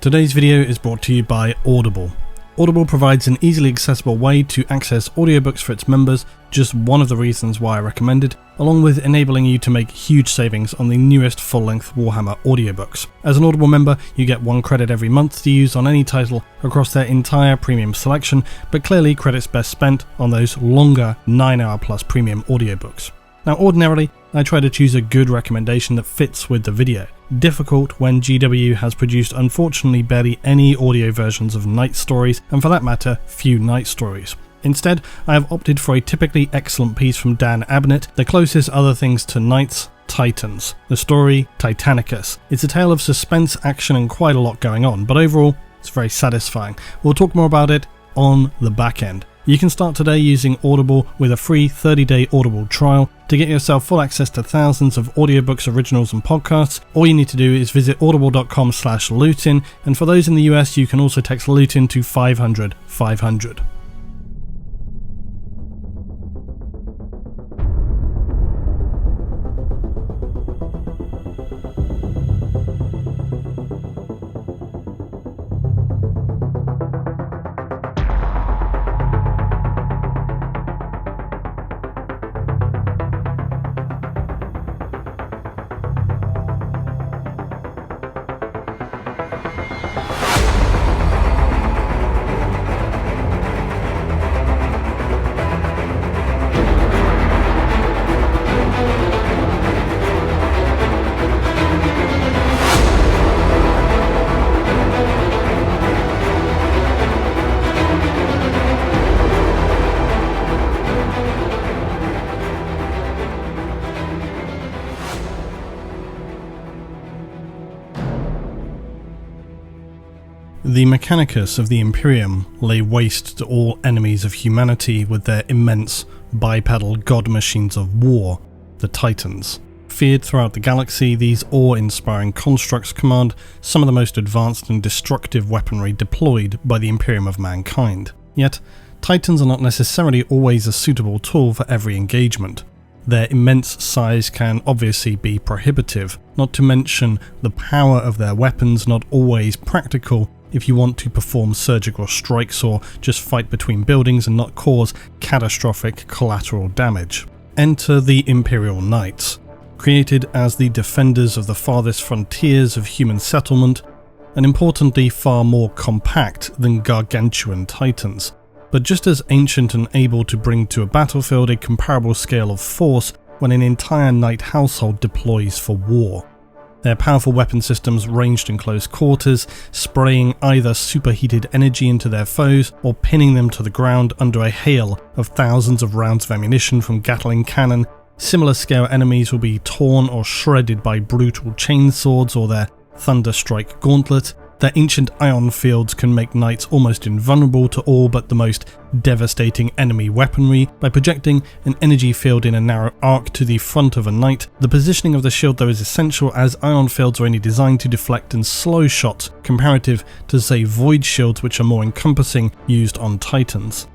Today's video is brought to you by Audible. Audible provides an easily accessible way to access audiobooks for its members, just one of the reasons why I recommend it, along with enabling you to make huge savings on the newest full-length Warhammer audiobooks. As an Audible member, you get 1 credit every month to use on any title across their entire premium selection, but clearly credits best spent on those longer 9-hour plus premium audiobooks. Now ordinarily, I try to choose a good recommendation that fits with the video. Difficult when GW has produced unfortunately barely any audio versions of Night Stories, and for that matter, few Night Stories. Instead, I have opted for a typically excellent piece from Dan Abnett, the closest other things to Knights, Titans. The story, Titanicus. It's a tale of suspense, action and quite a lot going on, but overall, it's very satisfying. We'll talk more about it on the back end. You can start today using Audible with a free 30-day Audible trial. To get yourself full access to thousands of audiobooks, originals and podcasts, all you need to do is visit audible.com/Lutin, and for those in the US you can also text Lutin to 500 500. The Mechanicus of the Imperium lay waste to all enemies of humanity with their immense bipedal god machines of war, the Titans. Feared throughout the galaxy, these awe-inspiring constructs command some of the most advanced and destructive weaponry deployed by the Imperium of mankind. Yet, Titans are not necessarily always a suitable tool for every engagement. Their immense size can obviously be prohibitive, not to mention the power of their weapons not always practical if you want to perform surgical strikes or just fight between buildings and not cause catastrophic collateral damage. Enter the Imperial Knights. Created as the defenders of the farthest frontiers of human settlement, and importantly far more compact than gargantuan Titans, but just as ancient and able to bring to a battlefield a comparable scale of force when an entire knight household deploys for war. Their powerful weapon systems ranged in close quarters, spraying either superheated energy into their foes or pinning them to the ground under a hail of thousands of rounds of ammunition from Gatling cannon. Similar scale enemies will be torn or shredded by brutal chainswords or their Thunderstrike gauntlet. Their ancient ion fields can make knights almost invulnerable to all but the most devastating enemy weaponry by projecting an energy field in a narrow arc to the front of a knight. The positioning of the shield though is essential, as ion fields are only designed to deflect and slow shots comparative to say void shields, which are more encompassing, used on Titans.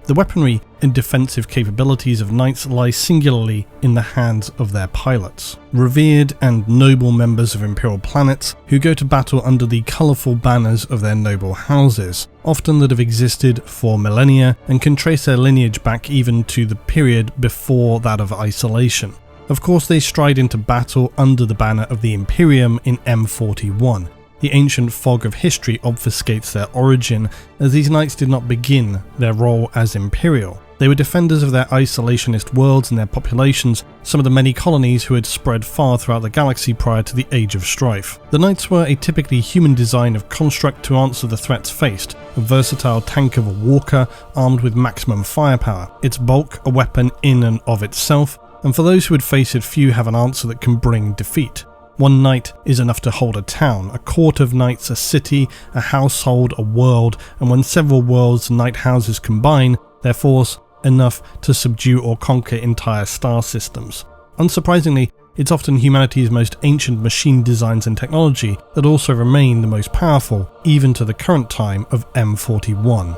The weaponry and defensive capabilities of knights lie singularly in the hands of their pilots, revered and noble members of imperial planets who go to battle under the colourful banners of their noble houses, often that have existed for millennia and can trace their lineage back even to the period before that of isolation. Of course, they stride into battle under the banner of the Imperium in M41. The ancient fog of history obfuscates their origin, as these knights did not begin their role as imperial. They were defenders of their isolationist worlds and their populations, some of the many colonies who had spread far throughout the galaxy prior to the Age of Strife. The knights were a typically human design of construct to answer the threats faced, a versatile tank of a walker armed with maximum firepower, its bulk a weapon in and of itself, and for those who would face it, few have an answer that can bring defeat. One knight is enough to hold a town, a court of knights a city, a household a world, and when several worlds and knight houses combine, their force enough to subdue or conquer entire star systems. Unsurprisingly, it's often humanity's most ancient machine designs and technology that also remain the most powerful, even to the current time of M41.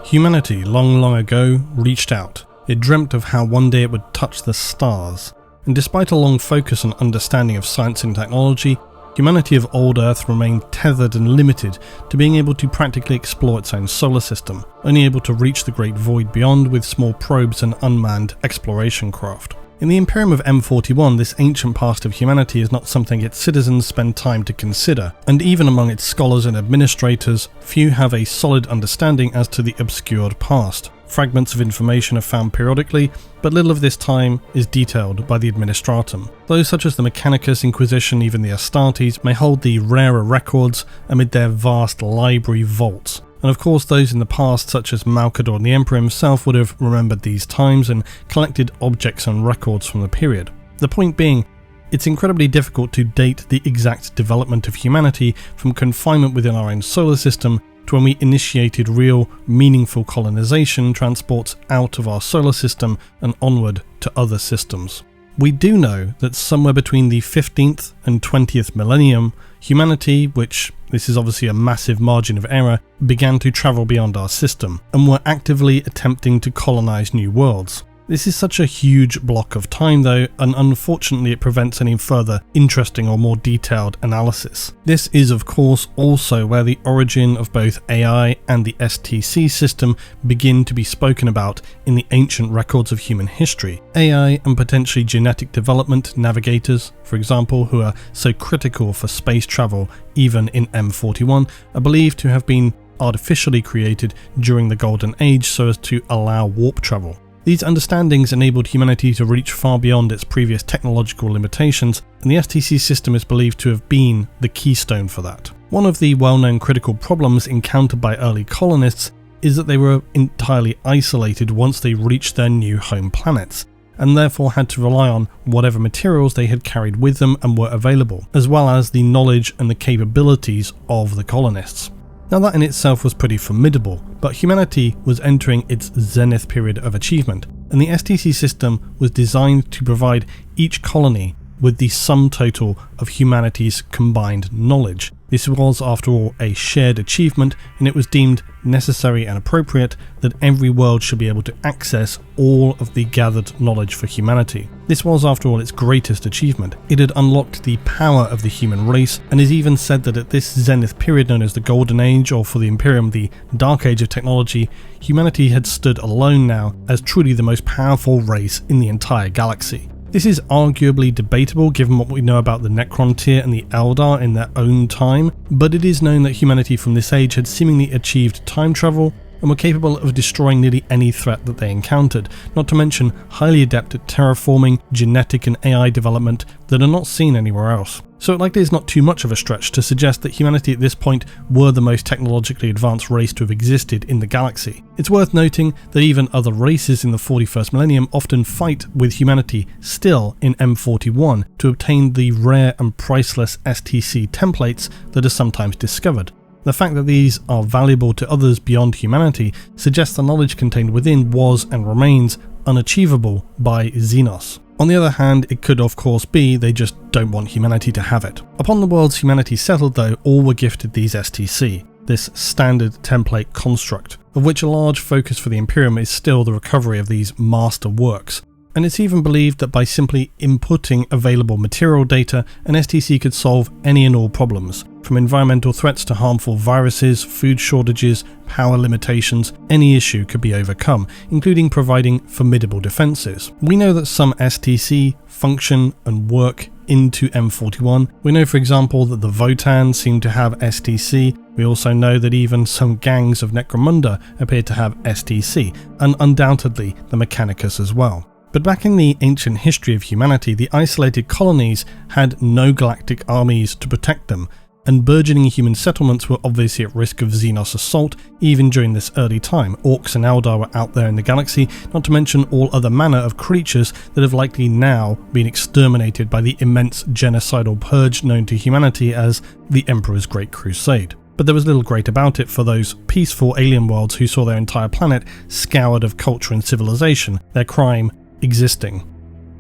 Humanity, long ago, reached out. It dreamt of how one day it would touch the stars. And despite a long focus on understanding of science and technology, Humanity of old Earth remained tethered and limited to being able to practically explore its own solar system, only able to reach the great void beyond with small probes and unmanned exploration craft. In the Imperium of M41, this ancient past of humanity is not something its citizens spend time to consider, and even among its scholars and administrators, few have a solid understanding as to the obscured past. Fragments of information are found periodically, but little of this time is detailed by the Administratum. Those such as the Mechanicus, Inquisition, even the Astartes, may hold the rarer records amid their vast library vaults. And of course those in the past such as Malcador and the Emperor himself would have remembered these times and collected objects and records from the period. The point being, it's incredibly difficult to date the exact development of humanity from confinement within our own solar system to when we initiated real, meaningful colonization transports out of our solar system and onward to other systems. We do know that somewhere between the 15th and 20th millennium, humanity, which this is obviously a massive margin of error, began to travel beyond our system and were actively attempting to colonize new worlds. This is such a huge block of time though, and unfortunately it prevents any further interesting or more detailed analysis. This is of course also where the origin of both AI and the STC system begin to be spoken about in the ancient records of human history. AI and potentially genetic development navigators, for example, who are so critical for space travel even in M41, are believed to have been artificially created during the Golden Age so as to allow warp travel. These understandings enabled humanity to reach far beyond its previous technological limitations, and the STC system is believed to have been the keystone for that. One of the well-known critical problems encountered by early colonists is that they were entirely isolated once they reached their new home planets, and therefore had to rely on whatever materials they had carried with them and were available, as well as the knowledge and the capabilities of the colonists. Now that in itself was pretty formidable, but humanity was entering its zenith period of achievement, and the STC system was designed to provide each colony with the sum total of humanity's combined knowledge. This was, after all, a shared achievement, and it was deemed necessary and appropriate that every world should be able to access all of the gathered knowledge for humanity. This was, after all, its greatest achievement. It had unlocked the power of the human race, and is even said that at this zenith period known as the Golden Age, or for the Imperium, the Dark Age of technology, humanity had stood alone now as truly the most powerful race in the entire galaxy. This is arguably debatable given what we know about the Necrontyr and the Eldar in their own time, but it is known that humanity from this age had seemingly achieved time travel and were capable of destroying nearly any threat that they encountered, not to mention highly adept at terraforming, genetic and AI development that are not seen anywhere else. So it likely is not too much of a stretch to suggest that humanity at this point were the most technologically advanced race to have existed in the galaxy. It's worth noting that even other races in the 41st millennium often fight with humanity still in M41 to obtain the rare and priceless STC templates that are sometimes discovered. The fact that these are valuable to others beyond humanity suggests the knowledge contained within was and remains unachievable by Xenos. On the other hand, it could of course be they just don't want humanity to have it. Upon the worlds humanity settled though, all were gifted these STC, this standard template construct, of which a large focus for the Imperium is still the recovery of these master works. And it's even believed that by simply inputting available material data, an STC could solve any and all problems, from environmental threats to harmful viruses, food shortages, power limitations. Any issue could be overcome, including providing formidable defences. We know that some STC function and work into M41. We know, for example, that the Votan seem to have STC. We also know that even some gangs of Necromunda appear to have STC, and undoubtedly the Mechanicus as well. But back in the ancient history of humanity, the isolated colonies had no galactic armies to protect them, and burgeoning human settlements were obviously at risk of Xenos assault even during this early time. Orcs and Eldar were out there in the galaxy, not to mention all other manner of creatures that have likely now been exterminated by the immense genocidal purge known to humanity as the Emperor's Great Crusade. But there was little great about it for those peaceful alien worlds who saw their entire planet scoured of culture and civilization, their crime existing.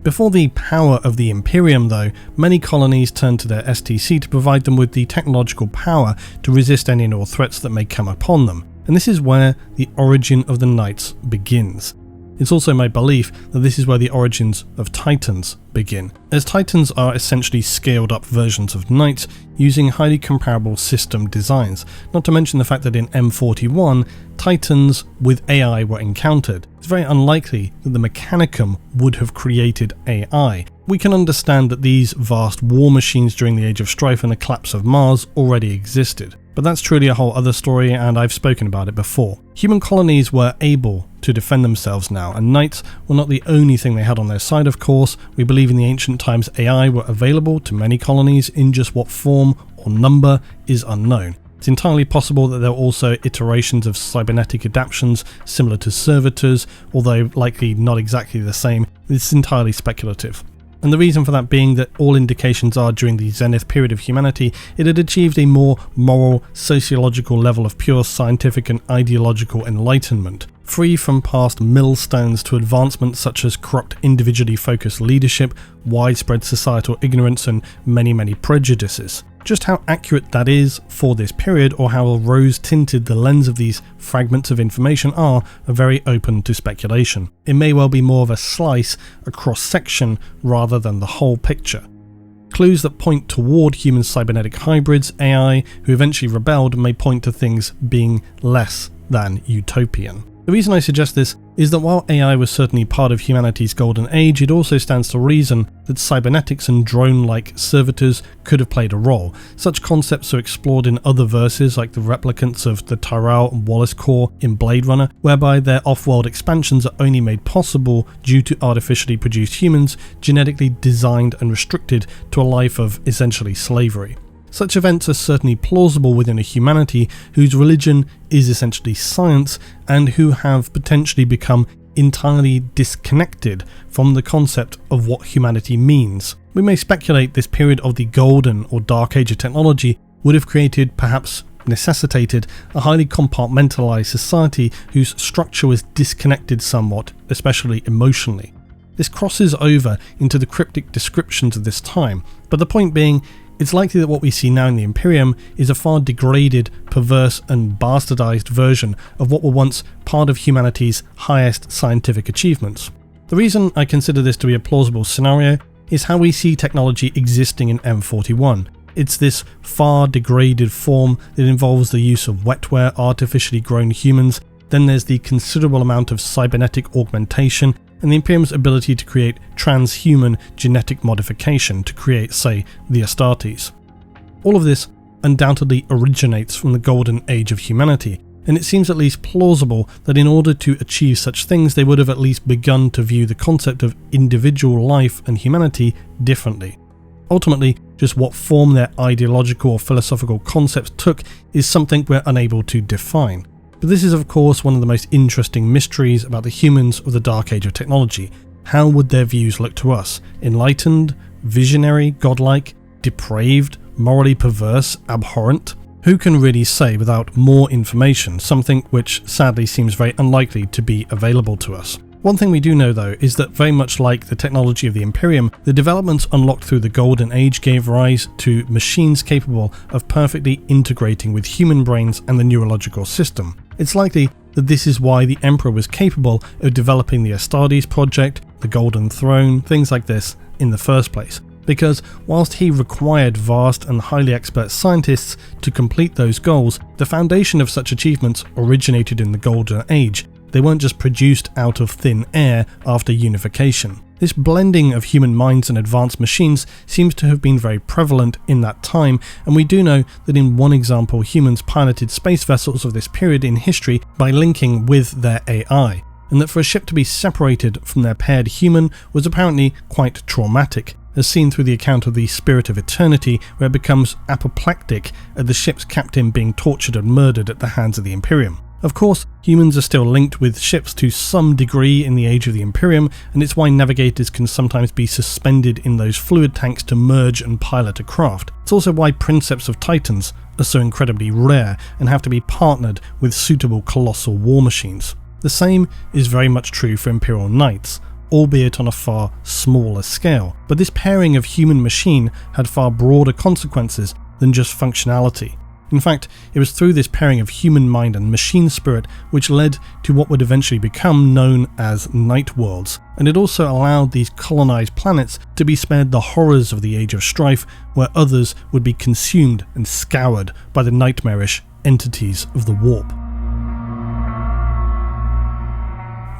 Before the power of the Imperium though, many colonies turned to their STC to provide them with the technological power to resist any and all threats that may come upon them, and this is where the origin of the Knights begins. It's also my belief that this is where the origins of Titans begin, as Titans are essentially scaled up versions of knights using highly comparable system designs, not to mention the fact that in M41, Titans with AI were encountered. It's very unlikely that the Mechanicum would have created AI. We can understand that these vast war machines during the Age of Strife and the collapse of Mars already existed, but that's truly a whole other story, and I've spoken about it before. Human colonies were able to defend themselves now, and knights were not the only thing they had on their side, of course. We believe in the ancient times AI were available to many colonies, in just what form or number is unknown. It's entirely possible that there were also iterations of cybernetic adaptations similar to servitors, although likely not exactly the same. It's entirely speculative. And the reason for that being that all indications are during the zenith period of humanity, it had achieved a more moral, sociological level of pure scientific and ideological enlightenment, free from past millstones to advancements such as corrupt individually focused leadership, widespread societal ignorance, and many prejudices. Just how accurate that is for this period, or how rose-tinted the lens of these fragments of information are very open to speculation. It may well be more of a slice, a cross-section, rather than the whole picture. Clues that point toward human cybernetic hybrids, AI, who eventually rebelled, may point to things being less than utopian. The reason I suggest this is that while AI was certainly part of humanity's golden age, it also stands to reason that cybernetics and drone-like servitors could have played a role. Such concepts are explored in other verses, like the replicants of the Tyrell and Wallace core in Blade Runner, whereby their off-world expansions are only made possible due to artificially produced humans genetically designed and restricted to a life of essentially slavery. Such events are certainly plausible within a humanity whose religion is essentially science, and who have potentially become entirely disconnected from the concept of what humanity means. We may speculate this period of the golden or dark age of technology would have created, perhaps necessitated, a highly compartmentalized society whose structure was disconnected somewhat, especially emotionally. This crosses over into the cryptic descriptions of this time, but the point being, it's likely that what we see now in the Imperium is a far degraded, perverse and bastardized version of what were once part of humanity's highest scientific achievements. The reason I consider this to be a plausible scenario is how we see technology existing in M41. It's this far degraded form that involves the use of wetware, artificially grown humans. Then there's the considerable amount of cybernetic augmentation, and the Imperium's ability to create transhuman genetic modification to create, say, the Astartes. All of this undoubtedly originates from the golden age of humanity, and it seems at least plausible that in order to achieve such things they would have at least begun to view the concept of individual life and humanity differently. Ultimately, just what form their ideological or philosophical concepts took is something we're unable to define. But this is of course one of the most interesting mysteries about the humans of the dark age of technology. How would their views look to us? Enlightened? Visionary? Godlike? Depraved? Morally perverse? Abhorrent? Who can really say without more information, something which sadly seems very unlikely to be available to us. One thing we do know though is that very much like the technology of the Imperium, the developments unlocked through the Golden Age gave rise to machines capable of perfectly integrating with human brains and the neurological system. It's likely that this is why the Emperor was capable of developing the Astartes project, the Golden Throne, things like this in the first place. Because whilst he required vast and highly expert scientists to complete those goals, the foundation of such achievements originated in the Golden Age. They weren't just produced out of thin air after unification. This blending of human minds and advanced machines seems to have been very prevalent in that time, and we do know that in one example humans piloted space vessels of this period in history by linking with their AI, and that for a ship to be separated from their paired human was apparently quite traumatic, as seen through the account of the Spirit of Eternity, where it becomes apoplectic at the ship's captain being tortured and murdered at the hands of the Imperium. Of course, humans are still linked with ships to some degree in the age of the Imperium, and it's why navigators can sometimes be suspended in those fluid tanks to merge and pilot a craft. It's also why princeps of Titans are so incredibly rare and have to be partnered with suitable colossal war machines. The same is very much true for Imperial Knights, albeit on a far smaller scale, but this pairing of human-machine had far broader consequences than just functionality. In fact, it was through this pairing of human mind and machine spirit which led to what would eventually become known as night worlds, and it also allowed these colonized planets to be spared the horrors of the Age of Strife, where others would be consumed and scoured by the nightmarish entities of the warp.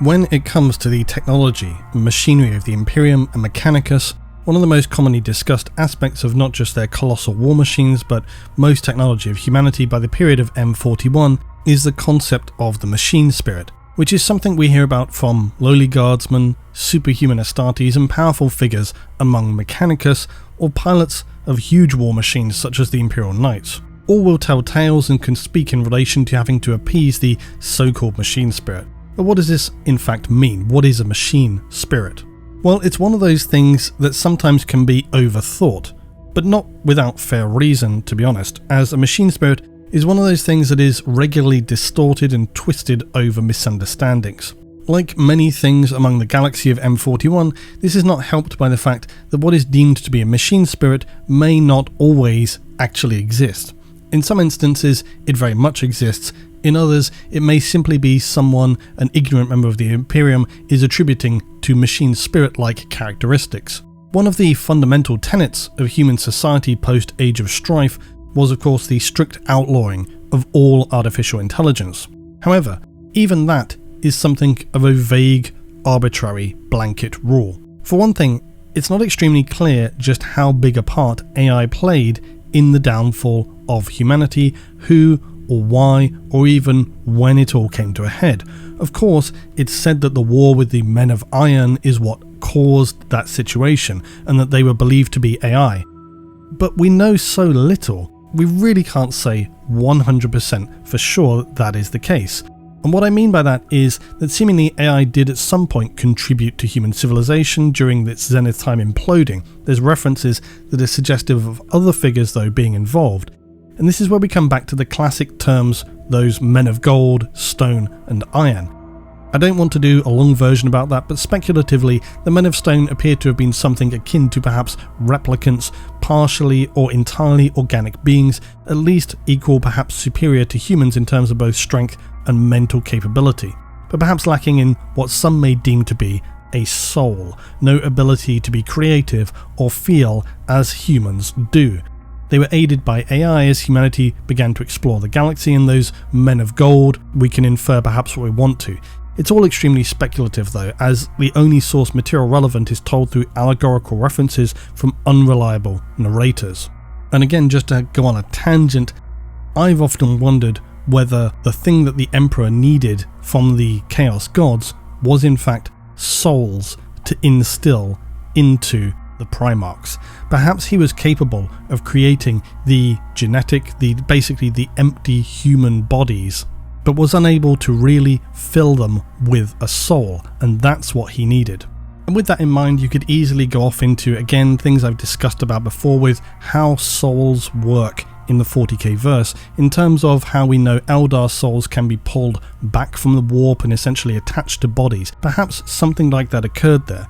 When it comes to the technology and machinery of the Imperium and Mechanicus, one of the most commonly discussed aspects of not just their colossal war machines, but most technology of humanity by the period of M41 is the concept of the machine spirit, which is something we hear about from lowly guardsmen, superhuman Astartes, and powerful figures among Mechanicus, or pilots of huge war machines such as the Imperial Knights. All will tell tales and can speak in relation to having to appease the so-called machine spirit. But what does this in fact mean? What is a machine spirit? Well, it's one of those things that sometimes can be overthought, but not without fair reason, to be honest, as a machine spirit is one of those things that is regularly distorted and twisted over misunderstandings. Like many things among the galaxy of M41, this is not helped by the fact that what is deemed to be a machine spirit may not always actually exist. In some instances, it very much exists. In others, it may simply be someone an ignorant member of the Imperium is attributing to machine spirit-like characteristics. One of the fundamental tenets of human society post-Age of Strife was of course the strict outlawing of all artificial intelligence. However, even that is something of a vague, arbitrary blanket rule. For one thing, it's not extremely clear just how big a part AI played in the downfall of humanity, who or why, or even when it all came to a head. Of course, it's said that the war with the Men of Iron is what caused that situation, and that they were believed to be AI. But we know so little, we really can't say 100% for sure that is the case. And what I mean by that is that seemingly AI did at some point contribute to human civilization during its zenith time imploding. There's references that are suggestive of other figures though being involved. And this is where we come back to the classic terms, those men of gold, stone and iron. I don't want to do a long version about that, but speculatively, the men of stone appear to have been something akin to perhaps replicants, partially or entirely organic beings, at least equal, perhaps superior to humans in terms of both strength and mental capability, but perhaps lacking in what some may deem to be a soul, no ability to be creative or feel as humans do. They were aided by AI as humanity began to explore the galaxy, and those men of gold, we can infer perhaps what we want to. It's all extremely speculative though, as the only source material relevant is told through allegorical references from unreliable narrators. And again, just to go on a tangent, I've often wondered whether the thing that the Emperor needed from the Chaos Gods was in fact souls to instill into the Primarchs. Perhaps he was capable of creating the genetic, basically the empty human bodies, but was unable to really fill them with a soul, and that's what he needed. And with that in mind, you could easily go off into, again, things I've discussed about before with how souls work in the 40k verse, in terms of how we know Eldar souls can be pulled back from the warp and essentially attached to bodies. Perhaps something like that occurred there.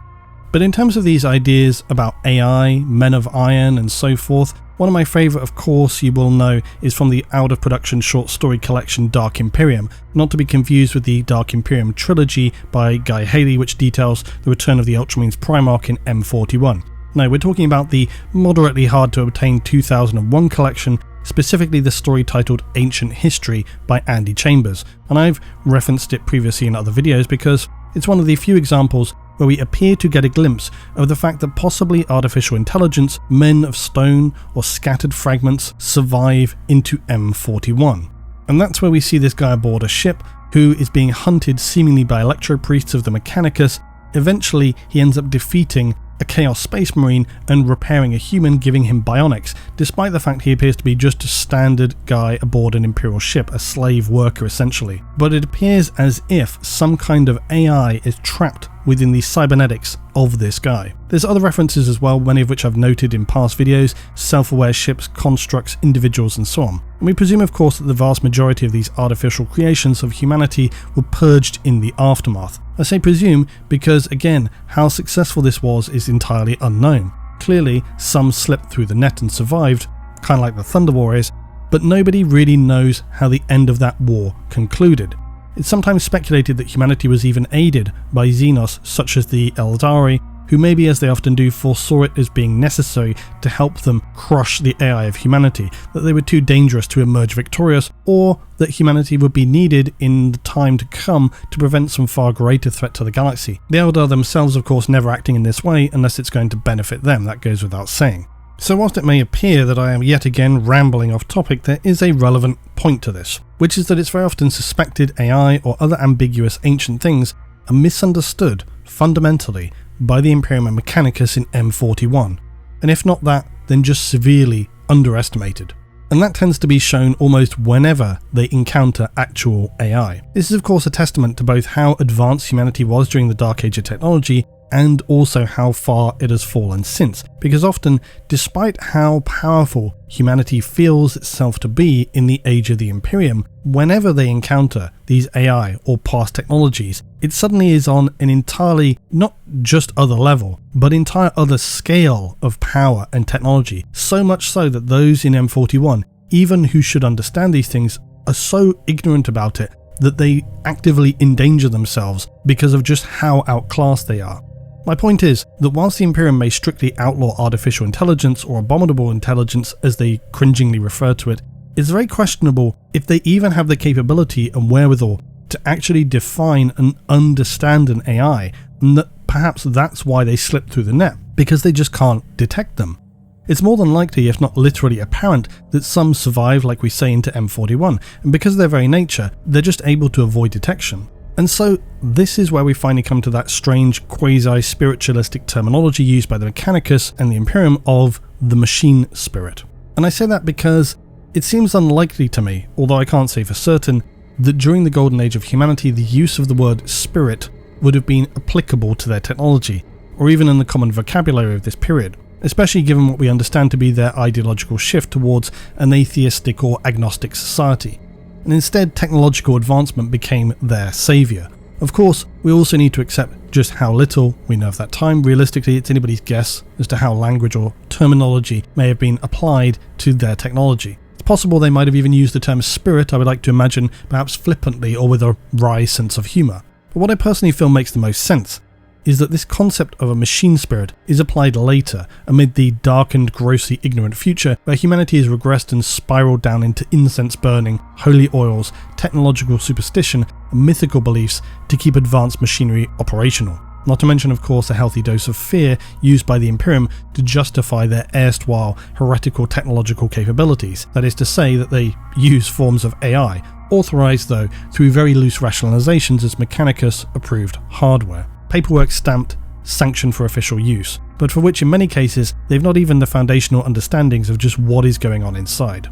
But in terms of these ideas about AI, Men of Iron and so forth, one of my favourite, of course, you will know, is from the out-of-production short story collection Dark Imperium, not to be confused with the Dark Imperium trilogy by Guy Haley, which details the return of the Ultramarines Primarch in M41. No, we're talking about the moderately hard-to-obtain 2001 collection, specifically the story titled Ancient History by Andy Chambers, and I've referenced it previously in other videos because it's one of the few examples where we appear to get a glimpse of the fact that possibly artificial intelligence, men of stone or scattered fragments survive into M41. And that's where we see this guy aboard a ship who is being hunted seemingly by electro-priests of the Mechanicus. Eventually he ends up defeating a Chaos Space Marine and repairing a human, giving him bionics, despite the fact he appears to be just a standard guy aboard an Imperial ship, a slave worker essentially. But it appears as if some kind of AI is trapped within the cybernetics of this guy. There's other references as well, many of which I've noted in past videos, self-aware ships, constructs, individuals and so on. And we presume of course that the vast majority of these artificial creations of humanity were purged in the aftermath. I say presume because again, how successful this was is entirely unknown. Clearly some slipped through the net and survived, kind of like the Thunder Warriors, but nobody really knows how the end of that war concluded. It's sometimes speculated that humanity was even aided by Xenos such as the Eldari, who maybe, as they often do, foresaw it as being necessary to help them crush the AI of humanity, that they were too dangerous to emerge victorious, or that humanity would be needed in the time to come to prevent some far greater threat to the galaxy. The Eldar themselves, of course, never acting in this way unless it's going to benefit them, that goes without saying. So whilst it may appear that I am yet again rambling off topic, there is a relevant point to this, which is that it's very often suspected AI or other ambiguous ancient things are misunderstood fundamentally by the Imperium and Mechanicus in M41, and if not that, then just severely underestimated. And that tends to be shown almost whenever they encounter actual AI. This is of course a testament to both how advanced humanity was during the Dark Age of technology and also how far it has fallen since, because often, despite how powerful humanity feels itself to be in the Age of the Imperium, whenever they encounter these AI or past technologies, it suddenly is on an entirely, not just other level, but entire other scale of power and technology, so much so that those in M41, even who should understand these things, are so ignorant about it that they actively endanger themselves because of just how outclassed they are. My point is that whilst the Imperium may strictly outlaw artificial intelligence or abominable intelligence as they cringingly refer to it, it's very questionable if they even have the capability and wherewithal to actually define and understand an AI, and that perhaps that's why they slip through the net, because they just can't detect them. It's more than likely, if not literally apparent, that some survive, like we say, into M41, and because of their very nature, they're just able to avoid detection. And so this is where we finally come to that strange quasi-spiritualistic terminology used by the Mechanicus and the Imperium of the machine spirit. And I say that because it seems unlikely to me, although I can't say for certain, that during the golden age of humanity the use of the word spirit would have been applicable to their technology, or even in the common vocabulary of this period, especially given what we understand to be their ideological shift towards an atheistic or agnostic society. And instead technological advancement became their saviour. Of course, we also need to accept just how little we know of that time. Realistically, it's anybody's guess as to how language or terminology may have been applied to their technology. It's possible they might have even used the term spirit, I would like to imagine, perhaps flippantly or with a wry sense of humour. But what I personally feel makes the most sense is that this concept of a machine spirit is applied later, amid the darkened, grossly ignorant future where humanity has regressed and spiraled down into incense burning, holy oils, technological superstition, and mythical beliefs to keep advanced machinery operational. Not to mention, of course, a healthy dose of fear used by the Imperium to justify their erstwhile heretical technological capabilities. That is to say that they use forms of AI, authorized though through very loose rationalizations as Mechanicus-approved hardware. Paperwork stamped, sanctioned for official use, but for which in many cases they've not even the foundational understandings of just what is going on inside.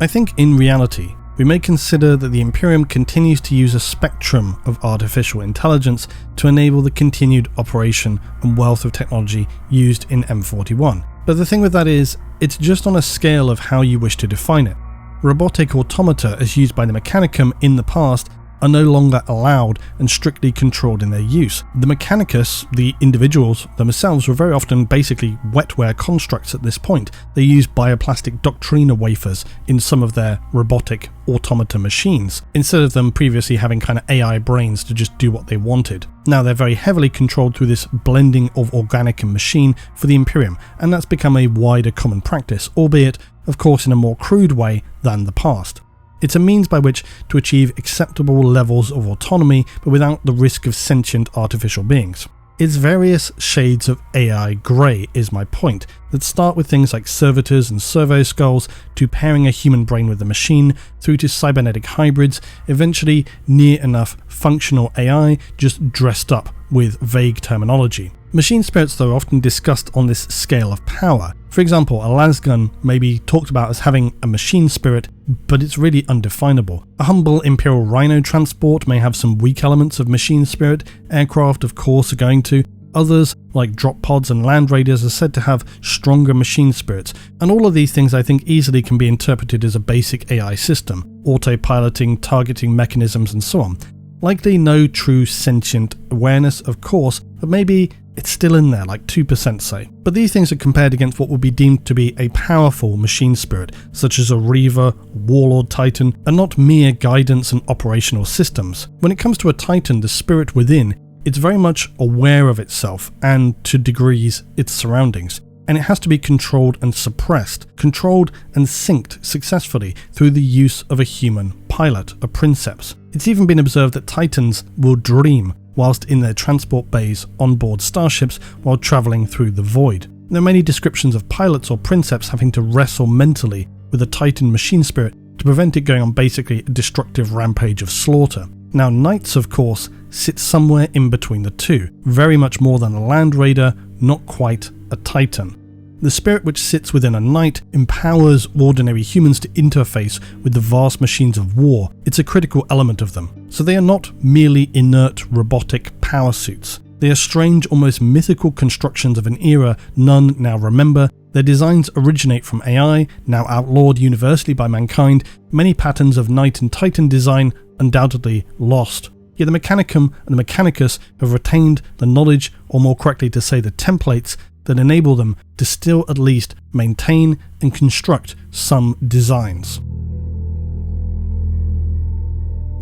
I think in reality, we may consider that the Imperium continues to use a spectrum of artificial intelligence to enable the continued operation and wealth of technology used in M41. But the thing with that is, it's just on a scale of how you wish to define it. Robotic automata as used by the Mechanicum in the past are no longer allowed and strictly controlled in their use. The Mechanicus, the individuals themselves, were very often basically wetware constructs at this point. They used bioplastic doctrina wafers in some of their robotic automata machines, instead of them previously having kind of AI brains to just do what they wanted. Now they're very heavily controlled through this blending of organic and machine for the Imperium, and that's become a wider common practice, albeit, of course, in a more crude way than the past. It's a means by which to achieve acceptable levels of autonomy, but without the risk of sentient artificial beings. It's various shades of AI grey is my point, that start with things like servitors and servo skulls, to pairing a human brain with a machine, through to cybernetic hybrids, eventually near enough functional AI just dressed up with vague terminology. Machine spirits, though, are often discussed on this scale of power. For example, a lasgun may be talked about as having a machine spirit, but it's really undefinable. A humble Imperial Rhino transport may have some weak elements of machine spirit. Aircraft, of course, are going to. Others, like drop pods and land raiders, are said to have stronger machine spirits, and all of these things I think easily can be interpreted as a basic AI system, autopiloting, targeting mechanisms and so on. Likely no true sentient awareness, of course, but maybe It's still in there, like 2% say. But these things are compared against what would be deemed to be a powerful machine spirit, such as a Reaver, Warlord Titan, and not mere guidance and operational systems. When it comes to a Titan, the spirit within, it's very much aware of itself and, to degrees, its surroundings. And it has to be controlled and suppressed, controlled and synced successfully through the use of a human pilot, a princeps. It's even been observed that Titans will dream whilst in their transport bays on board starships while travelling through the void. There are many descriptions of pilots or princeps having to wrestle mentally with a Titan machine spirit to prevent it going on basically a destructive rampage of slaughter. Now, knights, of course, sit somewhere in between the two, very much more than a land raider, not quite a Titan. The spirit which sits within a knight empowers ordinary humans to interface with the vast machines of war. It's a critical element of them. So they are not merely inert robotic power suits. They are strange, almost mythical constructions of an era none now remember. Their designs originate from AI, now outlawed universally by mankind. Many patterns of knight and titan design undoubtedly lost. Yet the Mechanicum and the Mechanicus have retained the knowledge, or more correctly to say the templates, that enable them to still at least maintain and construct some designs.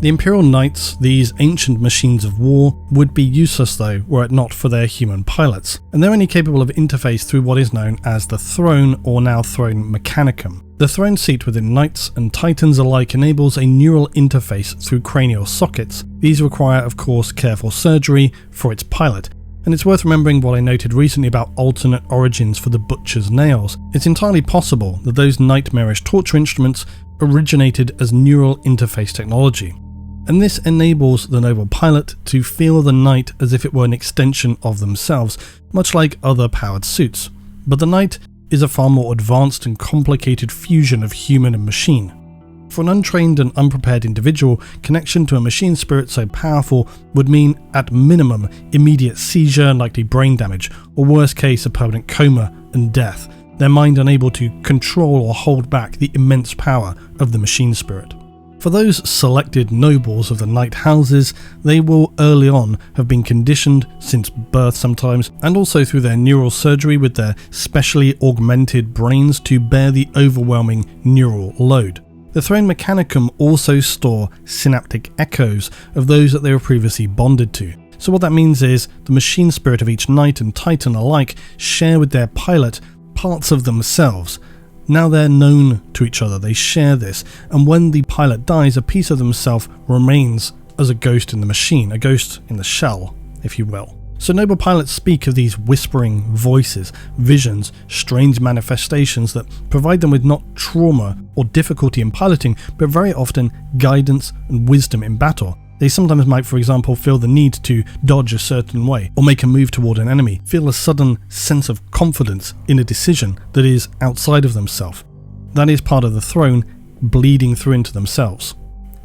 The Imperial Knights, these ancient machines of war, would be useless though were it not for their human pilots, and they're only capable of interface through what is known as the Throne, or now Throne Mechanicum. The throne seat within Knights and Titans alike enables a neural interface through cranial sockets. These require, of course, careful surgery for its pilot, and it's worth remembering what I noted recently about alternate origins for the butcher's nails. It's entirely possible that those nightmarish torture instruments originated as neural interface technology. And this enables the noble pilot to feel the knight as if it were an extension of themselves, much like other powered suits. But the knight is a far more advanced and complicated fusion of human and machine. For an untrained and unprepared individual, connection to a machine spirit so powerful would mean, at minimum, immediate seizure and likely brain damage, or worst case, a permanent coma and death, their mind unable to control or hold back the immense power of the machine spirit. For those selected nobles of the knight houses, they will early on have been conditioned, since birth sometimes, and also through their neural surgery with their specially augmented brains to bear the overwhelming neural load. The Throne Mechanicum also store synaptic echoes of those that they were previously bonded to. So what that means is the machine spirit of each knight and titan alike share with their pilot parts of themselves. Now they're known to each other, they share this, and when the pilot dies, a piece of themselves remains as a ghost in the machine, a ghost in the shell, if you will. So noble pilots speak of these whispering voices, visions, strange manifestations that provide them with not trauma or difficulty in piloting, but very often guidance and wisdom in battle. They sometimes might, for example, feel the need to dodge a certain way or make a move toward an enemy, feel a sudden sense of confidence in a decision that is outside of themselves. That is part of the throne bleeding through into themselves.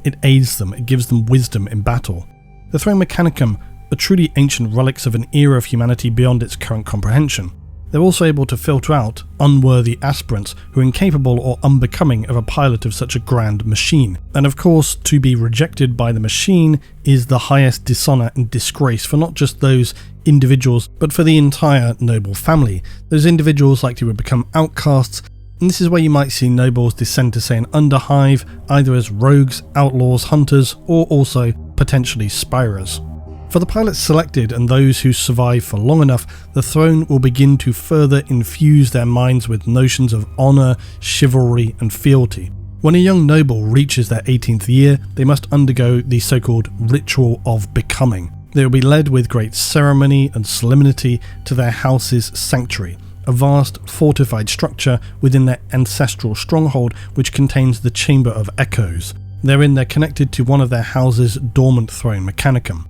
It aids them, it gives them wisdom in battle. The Throne Mechanicum are truly ancient relics of an era of humanity beyond its current comprehension. They're also able to filter out unworthy aspirants who are incapable or unbecoming of a pilot of such a grand machine. And of course, to be rejected by the machine is the highest dishonour and disgrace for not just those individuals, but for the entire noble family. Those individuals likely would become outcasts, and this is where you might see nobles descend to, say, an underhive, either as rogues, outlaws, hunters, or also potentially spirers. For the pilots selected and those who survive for long enough, the throne will begin to further infuse their minds with notions of honour, chivalry and fealty. When a young noble reaches their 18th year, they must undergo the so-called ritual of becoming. They will be led with great ceremony and solemnity to their house's sanctuary, a vast fortified structure within their ancestral stronghold which contains the Chamber of Echoes. Therein they're connected to one of their house's dormant Throne Mechanicum.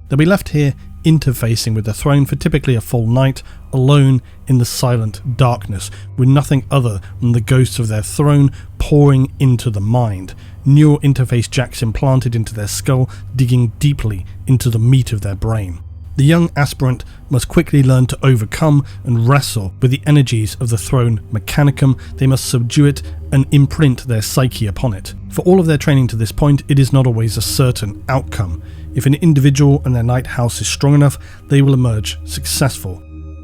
They'll be left here interfacing with the throne for typically a full night, alone in the silent darkness, with nothing other than the ghosts of their throne pouring into the mind, neural interface jacks implanted into their skull, digging deeply into the meat of their brain. The young aspirant must quickly learn to overcome and wrestle with the energies of the Throne Mechanicum. They must subdue it and imprint their psyche upon it. For all of their training to this point, it is not always a certain outcome. If an individual and their night house is strong enough, they will emerge successful.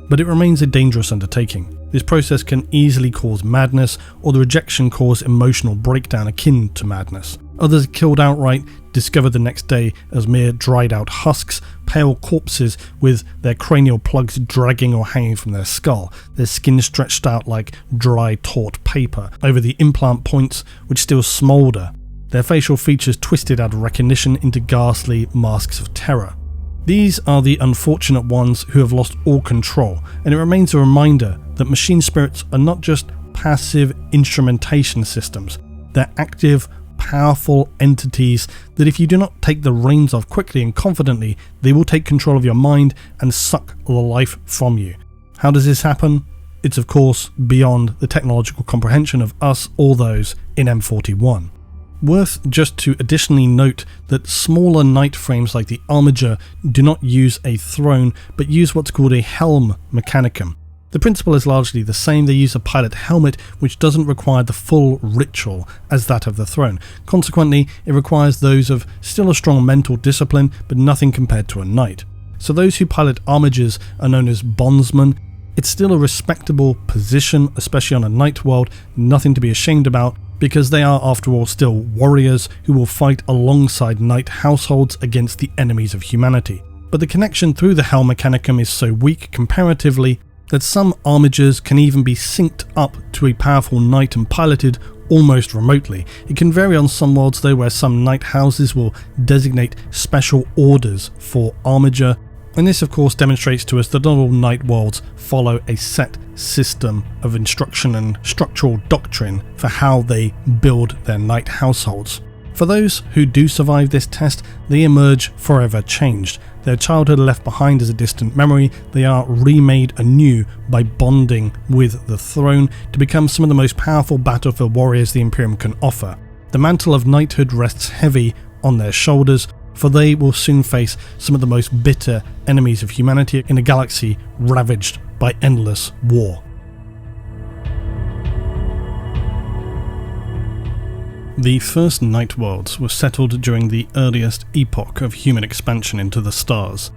But it remains a dangerous undertaking. This process can easily cause madness, or the rejection cause emotional breakdown akin to madness. Others are killed outright, discovered the next day as mere dried out husks, pale corpses with their cranial plugs dragging or hanging from their skull, their skin stretched out like dry taut paper over the implant points which still smoulder, their facial features twisted out of recognition into ghastly masks of terror. These are the unfortunate ones who have lost all control, and it remains a reminder that machine spirits are not just passive instrumentation systems, they're active, powerful entities that if you do not take the reins of quickly and confidently, they will take control of your mind and suck the life from you. How does this happen? It's of course beyond the technological comprehension of us or those in M41. Worth just to additionally note that smaller knight frames like the Armoury do not use a throne but use what's called a helm mechanicum. The principle is largely the same. They use a pilot helmet which doesn't require the full ritual as that of the throne. Consequently, it requires those of still a strong mental discipline but nothing compared to a knight. So those who pilot armigers are known as bondsmen. It's still a respectable position, especially on a knight world, nothing to be ashamed about, because they are after all still warriors who will fight alongside knight households against the enemies of humanity. But the connection through the helm mechanicum is so weak comparatively that some armigers can even be synced up to a powerful knight and piloted almost remotely. It can vary on some worlds though, where some knight houses will designate special orders for armiger, and this of course demonstrates to us that not all knight worlds follow a set system of instruction and structural doctrine for how they build their knight households. For those who do survive this test, they emerge forever changed. Their childhood left behind as a distant memory, they are remade anew by bonding with the throne to become some of the most powerful battlefield warriors the Imperium can offer. The mantle of knighthood rests heavy on their shoulders, for they will soon face some of the most bitter enemies of humanity in a galaxy ravaged by endless war. The first night worlds were settled during the earliest epoch of human expansion into the stars.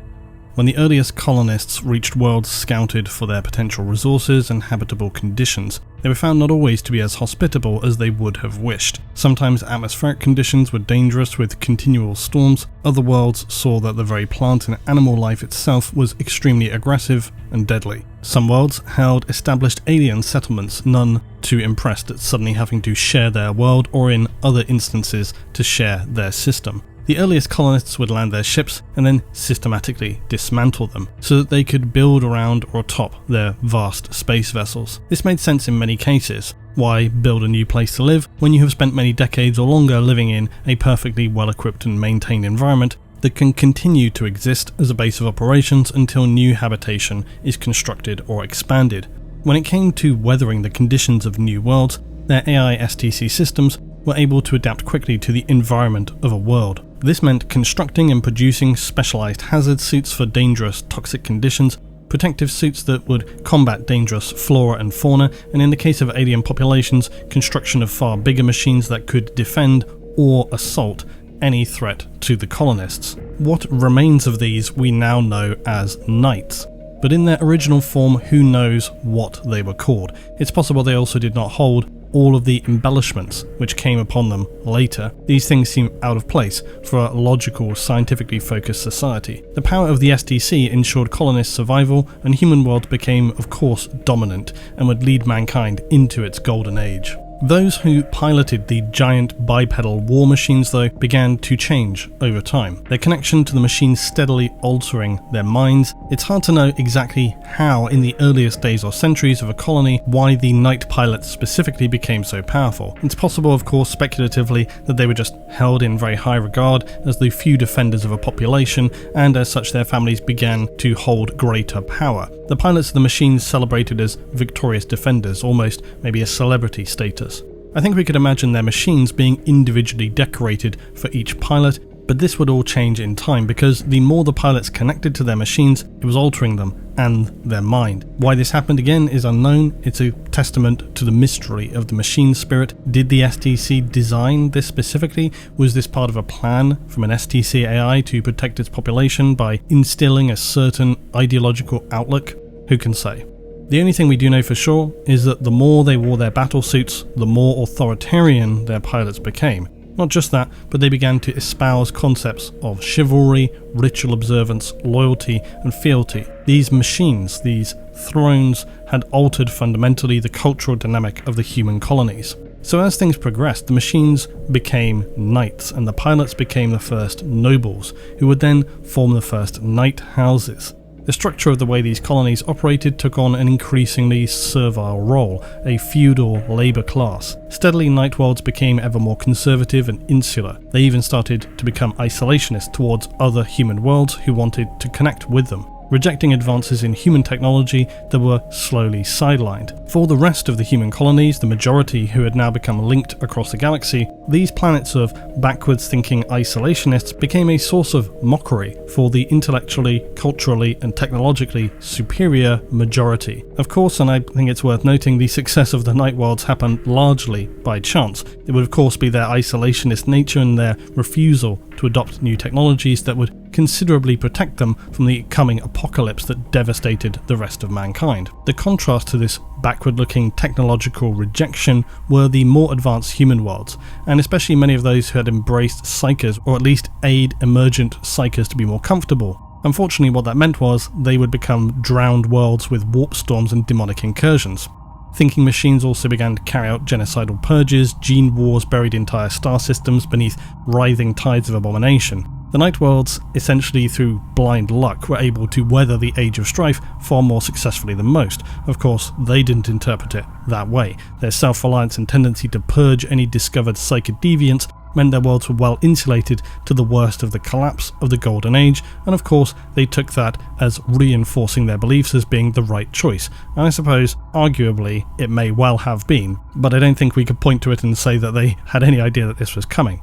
When the earliest colonists reached worlds scouted for their potential resources and habitable conditions, they were found not always to be as hospitable as they would have wished. Sometimes atmospheric conditions were dangerous with continual storms, other worlds saw that the very plant and animal life itself was extremely aggressive and deadly. Some worlds held established alien settlements, none too impressed at suddenly having to share their world, or in other instances to share their system. The earliest colonists would land their ships and then systematically dismantle them so that they could build around or atop their vast space vessels. This made sense in many cases. Why build a new place to live when you have spent many decades or longer living in a perfectly well-equipped and maintained environment that can continue to exist as a base of operations until new habitation is constructed or expanded? When it came to weathering the conditions of new worlds, their AI STC systems were able to adapt quickly to the environment of a world. This meant constructing and producing specialized hazard suits for dangerous toxic conditions, protective suits that would combat dangerous flora and fauna, and in the case of alien populations, construction of far bigger machines that could defend or assault any threat to the colonists. What remains of these we now know as knights, but in their original form, who knows what they were called. It's possible they also did not hold all of the embellishments which came upon them later. These things seem out of place for a logical, scientifically focused society. The power of the STC ensured colonist survival, and human world became, of course, dominant and would lead mankind into its golden age. Those who piloted the giant bipedal war machines, though, began to change over time, their connection to the machines steadily altering their minds. It's hard to know exactly how, in the earliest days or centuries of a colony, why the night pilots specifically became so powerful. It's possible, of course, speculatively, that they were just held in very high regard as the few defenders of a population, and as such their families began to hold greater power. The pilots of the machines celebrated as victorious defenders, almost maybe a celebrity status. I think we could imagine their machines being individually decorated for each pilot, but this would all change in time because the more the pilots connected to their machines, it was altering them and their mind. Why this happened again is unknown. It's a testament to the mystery of the machine spirit. Did the STC design this specifically? Was this part of a plan from an STC AI to protect its population by instilling a certain ideological outlook? Who can say? The only thing we do know for sure is that the more they wore their battle suits, the more authoritarian their pilots became. Not just that, but they began to espouse concepts of chivalry, ritual observance, loyalty, and fealty. These machines, these thrones, had altered fundamentally the cultural dynamic of the human colonies. So as things progressed, the machines became knights, and the pilots became the first nobles, who would then form the first knight houses. The structure of the way these colonies operated took on an increasingly servile role, a feudal labour class. Steadily, night worlds became ever more conservative and insular. They even started to become isolationist towards other human worlds who wanted to connect with them, rejecting advances in human technology that were slowly sidelined. For the rest of the human colonies, the majority who had now become linked across the galaxy, these planets of backwards-thinking isolationists became a source of mockery for the intellectually, culturally, and technologically superior majority. Of course, and I think it's worth noting, the success of the Night Worlds happened largely by chance. It would of course be their isolationist nature and their refusal to adopt new technologies that would considerably protect them from the coming apocalypse that devastated the rest of mankind. The contrast to this backward-looking technological rejection were the more advanced human worlds, and especially many of those who had embraced psychers, or at least aid emergent psychers to be more comfortable. Unfortunately, what that meant was they would become drowned worlds with warp storms and demonic incursions. Thinking machines also began to carry out genocidal purges, gene wars buried entire star systems beneath writhing tides of abomination. The Night Worlds, essentially through blind luck, were able to weather the Age of Strife far more successfully than most. Of course, they didn't interpret it that way. Their self-reliance and tendency to purge any discovered psychic deviants meant their worlds were well insulated to the worst of the collapse of the Golden Age, and of course they took that as reinforcing their beliefs as being the right choice. And I suppose, arguably, it may well have been, but I don't think we could point to it and say that they had any idea that this was coming.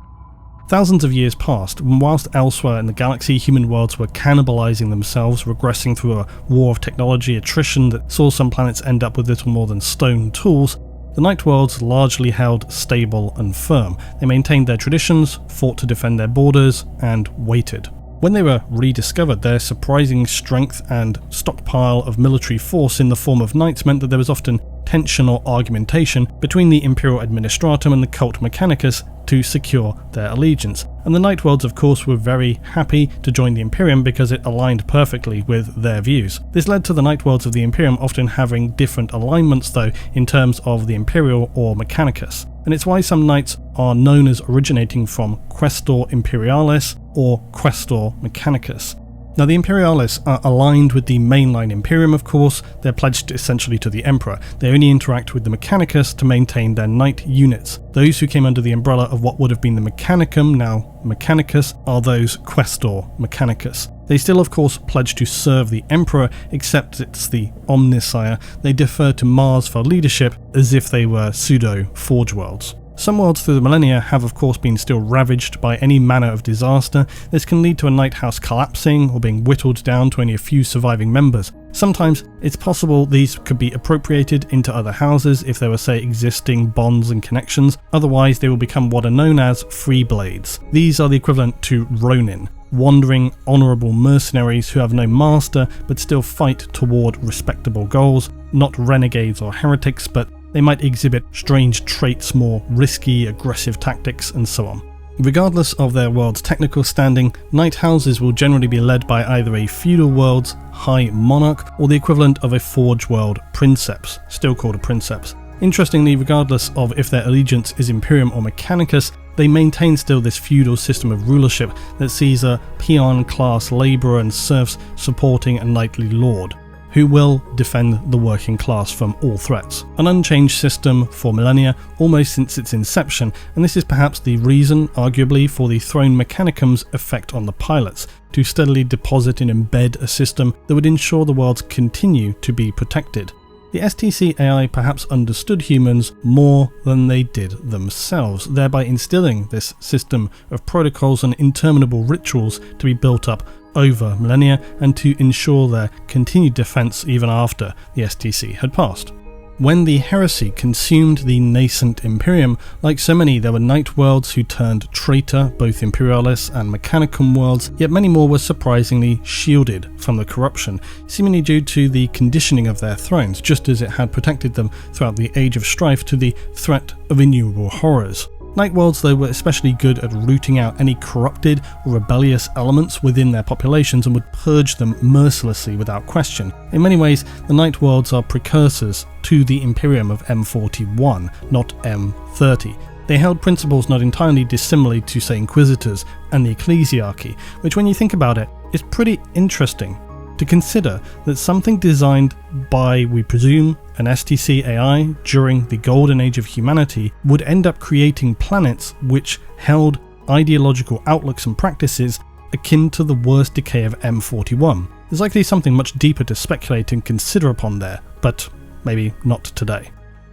Thousands of years passed, and whilst elsewhere in the galaxy human worlds were cannibalizing themselves, regressing through a war of technology attrition that saw some planets end up with little more than stone tools, the Night Worlds largely held stable and firm. They maintained their traditions, fought to defend their borders, and waited. When they were rediscovered, their surprising strength and stockpile of military force in the form of knights meant that there was often tension or argumentation between the Imperial Administratum and the Cult Mechanicus to secure their allegiance. And the Night Worlds, of course, were very happy to join the Imperium because it aligned perfectly with their views. This led to the Night Worlds of the Imperium often having different alignments, though, in terms of the Imperial or Mechanicus. And it's why some knights are known as originating from Questor Imperialis or Questor Mechanicus. Now, the Imperialis are aligned with the mainline Imperium, of course. They're pledged essentially to the Emperor. They only interact with the Mechanicus to maintain their knight units. Those who came under the umbrella of what would have been the Mechanicum, now Mechanicus, are those Questor Mechanicus. They still, of course, pledge to serve the Emperor, except it's the Omnissiah. They defer to Mars for leadership, as if they were pseudo-Forge worlds. Some worlds through the millennia have of course been still ravaged by any manner of disaster. This can lead to a night house collapsing or being whittled down to only a few surviving members. Sometimes it's possible these could be appropriated into other houses if there were, say, existing bonds and connections. Otherwise they will become what are known as free blades. These are the equivalent to Ronin, wandering, honourable mercenaries who have no master but still fight toward respectable goals, not renegades or heretics, but they might exhibit strange traits, more risky, aggressive tactics, and so on. Regardless of their world's technical standing, night houses will generally be led by either a feudal world's high monarch or the equivalent of a forge world princeps, still called a princeps. Interestingly, regardless of if their allegiance is Imperium or Mechanicus, they maintain still this feudal system of rulership that sees a peon-class labourer and serfs supporting a knightly lord, who will defend the working class from all threats. An unchanged system for millennia, almost since its inception, and this is perhaps the reason, arguably, for the Throne Mechanicum's effect on the pilots, to steadily deposit and embed a system that would ensure the worlds continue to be protected. The STC AI perhaps understood humans more than they did themselves, thereby instilling this system of protocols and interminable rituals to be built up over millennia and to ensure their continued defense even after the STC had passed. When the heresy consumed the nascent Imperium, like so many, there were Night Worlds who turned traitor, both Imperialis and Mechanicum worlds, yet many more were surprisingly shielded from the corruption, seemingly due to the conditioning of their thrones, just as it had protected them throughout the Age of Strife to the threat of innumerable horrors. Night Worlds, though, were especially good at rooting out any corrupted or rebellious elements within their populations and would purge them mercilessly without question. In many ways, the Night Worlds are precursors to the Imperium of M41, not M30. They held principles not entirely dissimilar to, say, Inquisitors and the Ecclesiarchy, which, when you think about it, is pretty interesting. To consider that something designed by, we presume, an STC AI during the golden age of humanity would end up creating planets which held ideological outlooks and practices akin to the worst decay of M41. There's likely something much deeper to speculate and consider upon there, but maybe not today.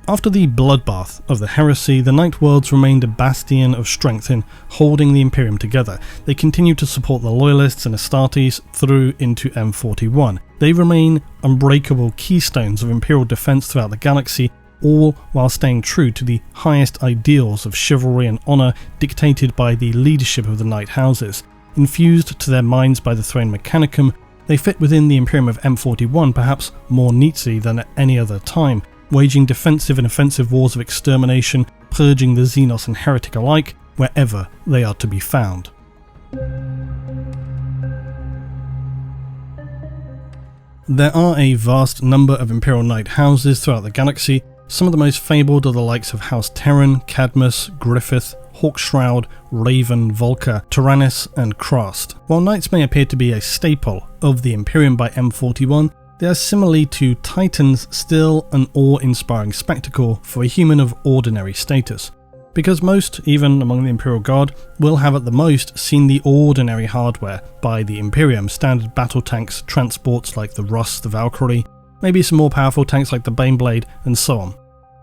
After the bloodbath of the heresy, the Night Worlds remained a bastion of strength in holding the Imperium together. They continued to support the Loyalists and Astartes through into M41. They remain unbreakable keystones of Imperial defense throughout the galaxy, all while staying true to the highest ideals of chivalry and honor dictated by the leadership of the Night Houses. Infused to their minds by the Throne Mechanicum, they fit within the Imperium of M41 perhaps more neatly than at any other time, waging defensive and offensive wars of extermination, purging the Xenos and heretic alike wherever they are to be found. There are a vast number of Imperial Night Houses throughout the galaxy. Some of the most fabled are the likes of House Terran, Cadmus, Griffith, Hawkshroud, Raven, Volca, Tyrannus, and Krast. While Knights may appear to be a staple of the Imperium by M41, they are similarly to Titans still an awe-inspiring spectacle for a human of ordinary status, because most, even among the Imperial Guard, will have at the most seen the ordinary hardware by the Imperium, standard battle tanks, transports like the Russ, the Valkyrie, maybe some more powerful tanks like the Baneblade, and so on.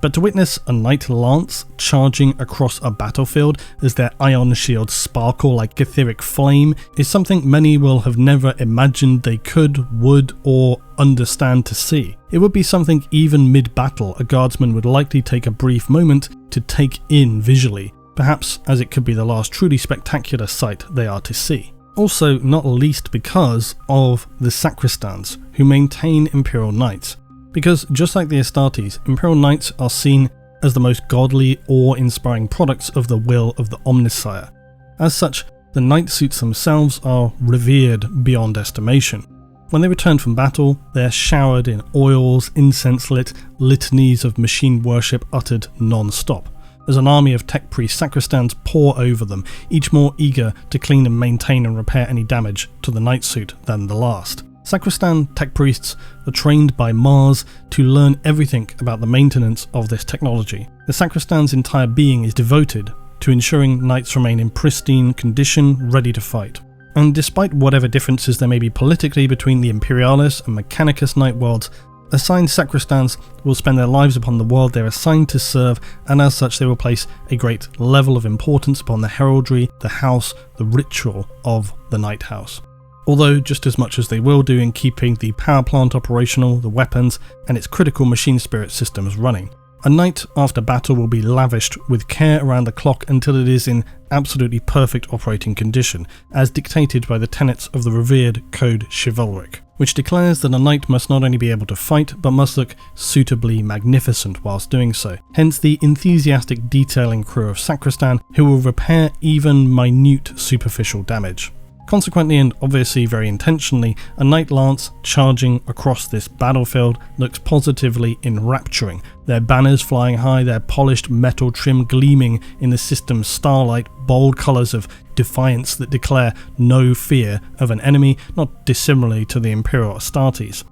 But to witness a Knight Lance charging across a battlefield as their ion shields sparkle like etheric flame is something many will have never imagined they could, would, or understand to see. It would be something even mid-battle a guardsman would likely take a brief moment to take in visually, perhaps as it could be the last truly spectacular sight they are to see. Also, not least because of the Sacristans, who maintain Imperial Knights. Because just like the Astartes, Imperial Knights are seen as the most godly, awe-inspiring products of the will of the Omnissiah. As such, the Knight suits themselves are revered beyond estimation. When they return from battle, they are showered in oils, incense-lit litanies of machine worship uttered non-stop, as an army of tech priest sacristans pour over them, each more eager to clean and maintain and repair any damage to the Knight suit than the last. Sacristan tech priests are trained by Mars to learn everything about the maintenance of this technology. The sacristan's entire being is devoted to ensuring knights remain in pristine condition, ready to fight. And despite whatever differences there may be politically between the Imperialis and Mechanicus Night Worlds, assigned sacristans will spend their lives upon the world they are assigned to serve, and as such they will place a great level of importance upon the heraldry, the house, the ritual of the Night House. Although just as much as they will do in keeping the power plant operational, the weapons, and its critical machine spirit systems running. A knight after battle will be lavished with care around the clock until it is in absolutely perfect operating condition, as dictated by the tenets of the revered Code Chivalric, which declares that a knight must not only be able to fight, but must look suitably magnificent whilst doing so. Hence the enthusiastic detailing crew of Sacristan who will repair even minute superficial damage. Consequently, and obviously very intentionally, a Knight Lance charging across this battlefield looks positively enrapturing, their banners flying high, their polished metal trim gleaming in the system's starlight, bold colours of defiance that declare no fear of an enemy, not dissimilarly to the Imperial Astartes.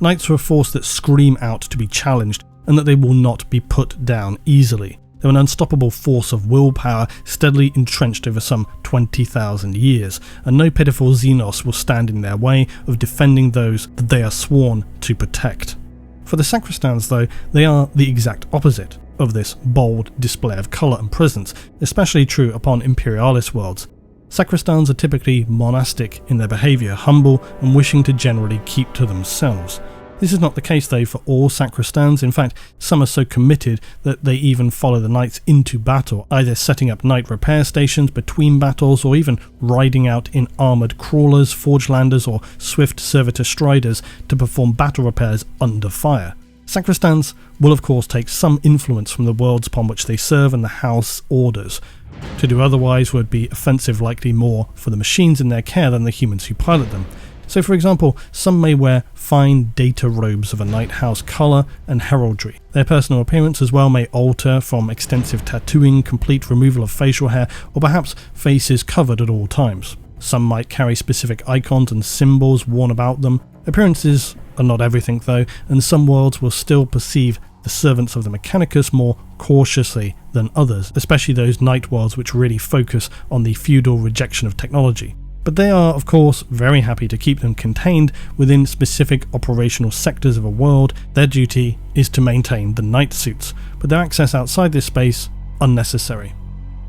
Knights are a force that scream out to be challenged, and that they will not be put down easily. They're an unstoppable force of willpower steadily entrenched over some 20,000 years, and no pitiful Xenos will stand in their way of defending those that they are sworn to protect. For the Sacristans, though, they are the exact opposite of this bold display of colour and presence, especially true upon Imperialis worlds. Sacristans are typically monastic in their behaviour, humble and wishing to generally keep to themselves. This is not the case though for all sacristans. In fact, some are so committed that they even follow the knights into battle, either setting up knight repair stations between battles or even riding out in armoured crawlers, forgelanders or swift servitor striders to perform battle repairs under fire. Sacristans will of course take some influence from the worlds upon which they serve and the house orders. To do otherwise would be offensive, likely more for the machines in their care than the humans who pilot them. So for example, some may wear fine data robes of a knight house colour and heraldry. Their personal appearance as well may alter from extensive tattooing, complete removal of facial hair, or perhaps faces covered at all times. Some might carry specific icons and symbols worn about them. Appearances are not everything though, and some worlds will still perceive the servants of the Mechanicus more cautiously than others, especially those knight worlds which really focus on the feudal rejection of technology. But they are, of course, very happy to keep them contained within specific operational sectors of a world. Their duty is to maintain the knight suits, but their access outside this space unnecessary.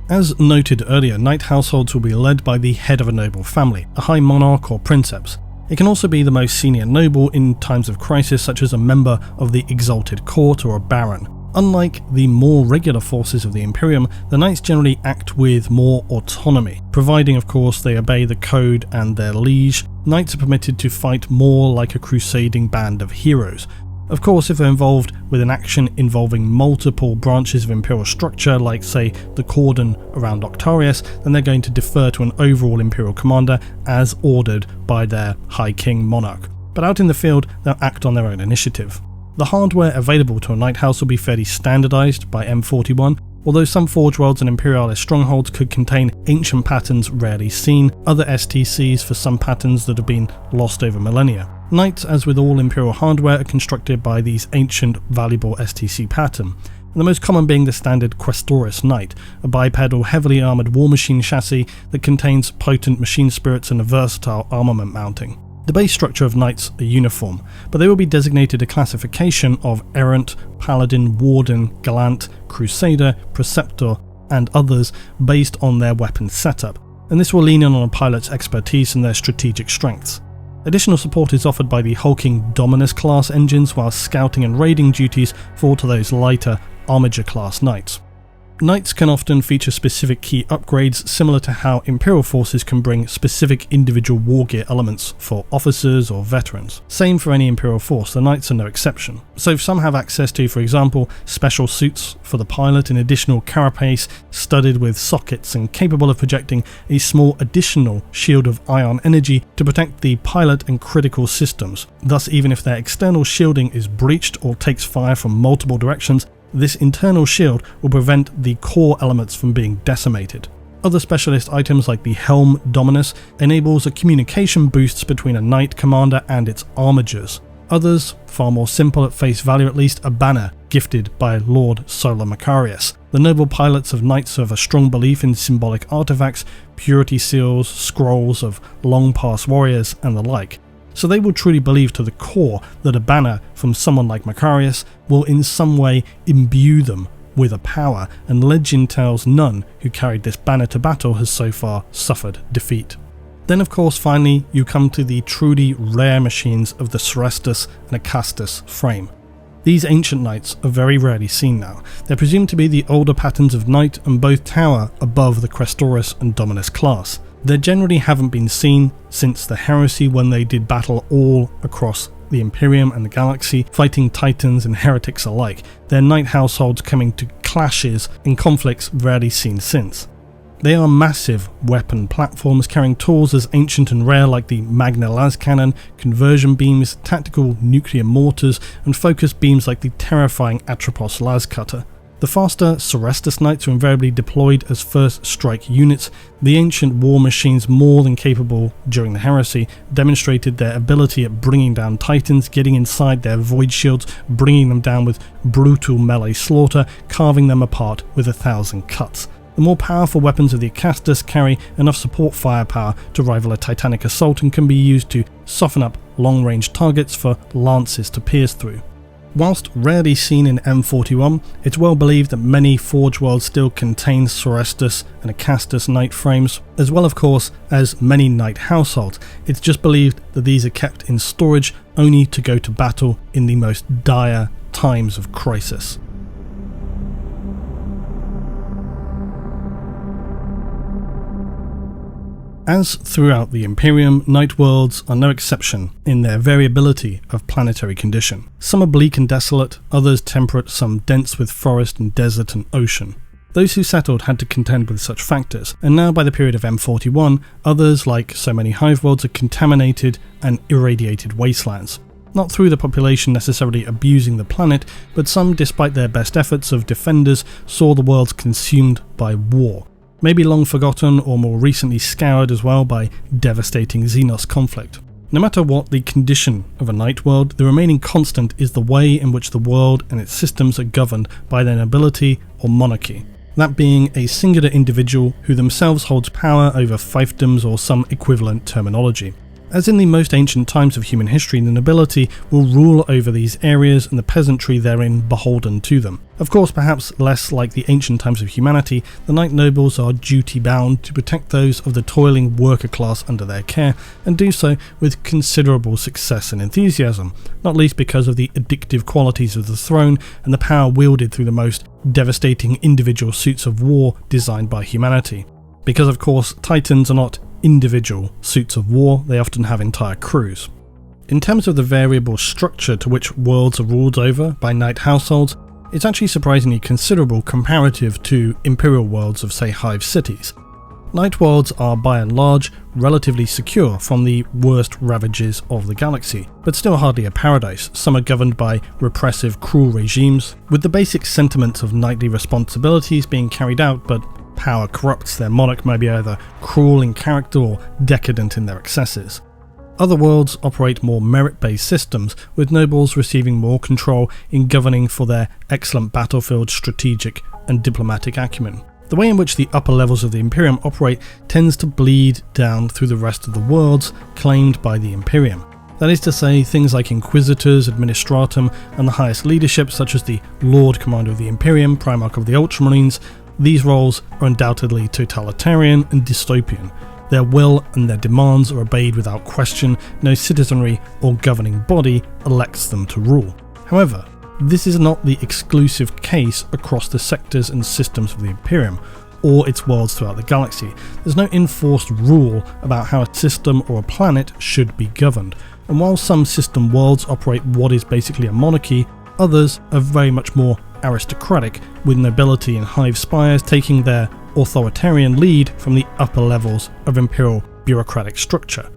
As noted earlier, knight households will be led by the head of a noble family, a high monarch or princeps. It can also be the most senior noble in times of crisis, such as a member of the exalted court or a baron. Unlike the more regular forces of the Imperium, the knights generally act with more autonomy, providing of course they obey the code and their liege. Knights are permitted to fight more like a crusading band of heroes. Of course, if they're involved with an action involving multiple branches of Imperial structure, like say the cordon around Octarius, then they're going to defer to an overall Imperial commander as ordered by their High King Monarch. But out in the field, they'll act on their own initiative. The hardware available to a knight house will be fairly standardised by M41, although some Forge Worlds and Imperialist strongholds could contain ancient patterns rarely seen, other STCs for some patterns that have been lost over millennia. Knights, as with all Imperial hardware, are constructed by these ancient, valuable STC pattern, and the most common being the standard Questoris Knight, a bipedal, heavily armoured war machine chassis that contains potent machine spirits and a versatile armament mounting. The base structure of knights are uniform, but they will be designated a classification of errant, paladin, warden, gallant, crusader, preceptor, and others based on their weapon setup, and this will lean in on a pilot's expertise and their strategic strengths. Additional support is offered by the hulking Dominus class engines, while scouting and raiding duties fall to those lighter Armiger class knights. Knights can often feature specific key upgrades, similar to how Imperial forces can bring specific individual war gear elements for officers or veterans. Same for any Imperial force, the Knights are no exception. So some have access to, for example, special suits for the pilot, an additional carapace studded with sockets and capable of projecting a small additional shield of ion energy to protect the pilot and critical systems. Thus, even if their external shielding is breached or takes fire from multiple directions, this internal shield will prevent the core elements from being decimated. Other specialist items like the Helm Dominus enables a communication boosts between a knight commander and its armigers. Others, far more simple at face value at least, a banner gifted by Lord Solar Macarius. The noble pilots of knights have a strong belief in symbolic artifacts, purity seals, scrolls of long past warriors and the like. So they will truly believe to the core that a banner from someone like Macarius will in some way imbue them with a power, and legend tells none who carried this banner to battle has so far suffered defeat. Then of course finally you come to the truly rare machines of the Cerestus and Acastus frame. These ancient knights are very rarely seen now. They're presumed to be the older patterns of knight and both tower above the Questoris and Dominus class. They generally haven't been seen since the heresy, when they did battle all across the Imperium and the galaxy, fighting titans and heretics alike, their knight households coming to clashes and conflicts rarely seen since. They are massive weapon platforms carrying tools as ancient and rare like the Magna las cannon, conversion beams, tactical nuclear mortars, and focus beams like the terrifying Atropos las cutter. The faster Cerestus Knights are invariably deployed as first strike units. The ancient war machines, more than capable during the heresy, demonstrated their ability at bringing down titans, getting inside their void shields, bringing them down with brutal melee slaughter, carving them apart with 1,000 cuts. The more powerful weapons of the Acastus carry enough support firepower to rival a Titanic assault and can be used to soften up long-range targets for lances to pierce through. Whilst rarely seen in M41, it's well believed that many Forge worlds still contain Sorestus and Acastus knight frames, as well of course as many knight households. It's just believed that these are kept in storage only to go to battle in the most dire times of crisis. As throughout the Imperium, night worlds are no exception in their variability of planetary condition. Some are bleak and desolate, others temperate, some dense with forest and desert and ocean. Those who settled had to contend with such factors, and now by the period of M41, others, like so many hive worlds, are contaminated and irradiated wastelands. Not through the population necessarily abusing the planet, but some, despite their best efforts of defenders, saw the worlds consumed by war. Maybe long forgotten or more recently scoured as well by devastating Xenos conflict. No matter what the condition of a night world, the remaining constant is the way in which the world and its systems are governed by their nobility or monarchy. That being a singular individual who themselves holds power over fiefdoms or some equivalent terminology. As in the most ancient times of human history, the nobility will rule over these areas and the peasantry therein beholden to them. Of course, perhaps less like the ancient times of humanity, the knight nobles are duty-bound to protect those of the toiling worker class under their care, and do so with considerable success and enthusiasm, not least because of the addictive qualities of the throne and the power wielded through the most devastating individual suits of war designed by humanity. Because of course, titans are not individual suits of war, they often have entire crews. In terms of the variable structure to which worlds are ruled over by knight households, it's actually surprisingly considerable comparative to imperial worlds of, say, hive cities. Night worlds are by and large relatively secure from the worst ravages of the galaxy, but still hardly a paradise. Some are governed by repressive, cruel regimes, with the basic sentiments of knightly responsibilities being carried out, but power corrupts. Their monarch may be either cruel in character or decadent in their excesses. Other worlds operate more merit-based systems, with nobles receiving more control in governing for their excellent battlefield, strategic and diplomatic acumen. The way in which the upper levels of the Imperium operate tends to bleed down through the rest of the worlds claimed by the Imperium. That is to say, things like Inquisitors, Administratum, and the highest leadership such as the Lord Commander of the Imperium, Primarch of the Ultramarines. These roles are undoubtedly totalitarian and dystopian. Their will and their demands are obeyed without question. No citizenry or governing body elects them to rule. However, this is not the exclusive case across the sectors and systems of the Imperium, or its worlds throughout the galaxy. There's no enforced rule about how a system or a planet should be governed, and while some system worlds operate what is basically a monarchy, others are very much more aristocratic, with nobility and hive spires taking their authoritarian lead from the upper levels of imperial bureaucratic structure.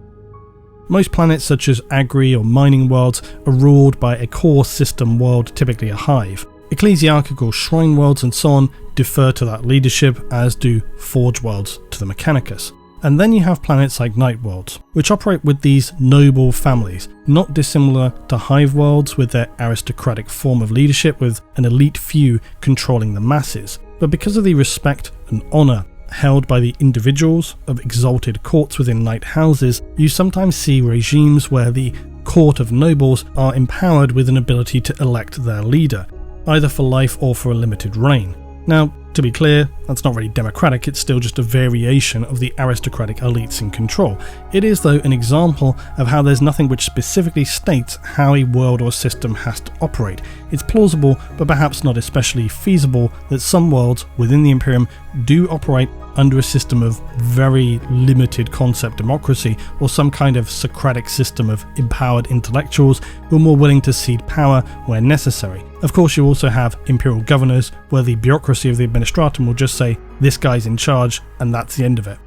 Most planets such as agri or mining worlds are ruled by a core system world, typically a hive. Ecclesiastical shrine worlds and so on defer to that leadership, as do forge worlds to the Mechanicus. And then you have planets like night worlds, which operate with these noble families, not dissimilar to hive worlds with their aristocratic form of leadership with an elite few controlling the masses. But because of the respect and honour held by the individuals of exalted courts within night houses, you sometimes see regimes where the court of nobles are empowered with an ability to elect their leader, either for life or for a limited reign. Now, to be clear, that's not really democratic, it's still just a variation of the aristocratic elites in control. It is, though, an example of how there's nothing which specifically states how a world or system has to operate. It's plausible, but perhaps not especially feasible, that some worlds within the Imperium do operate under a system of very limited concept democracy, or some kind of Socratic system of empowered intellectuals who are more willing to cede power where necessary. Of course, you also have imperial governors, where the bureaucracy of the Administratum will just say, this guy's in charge, and that's the end of it.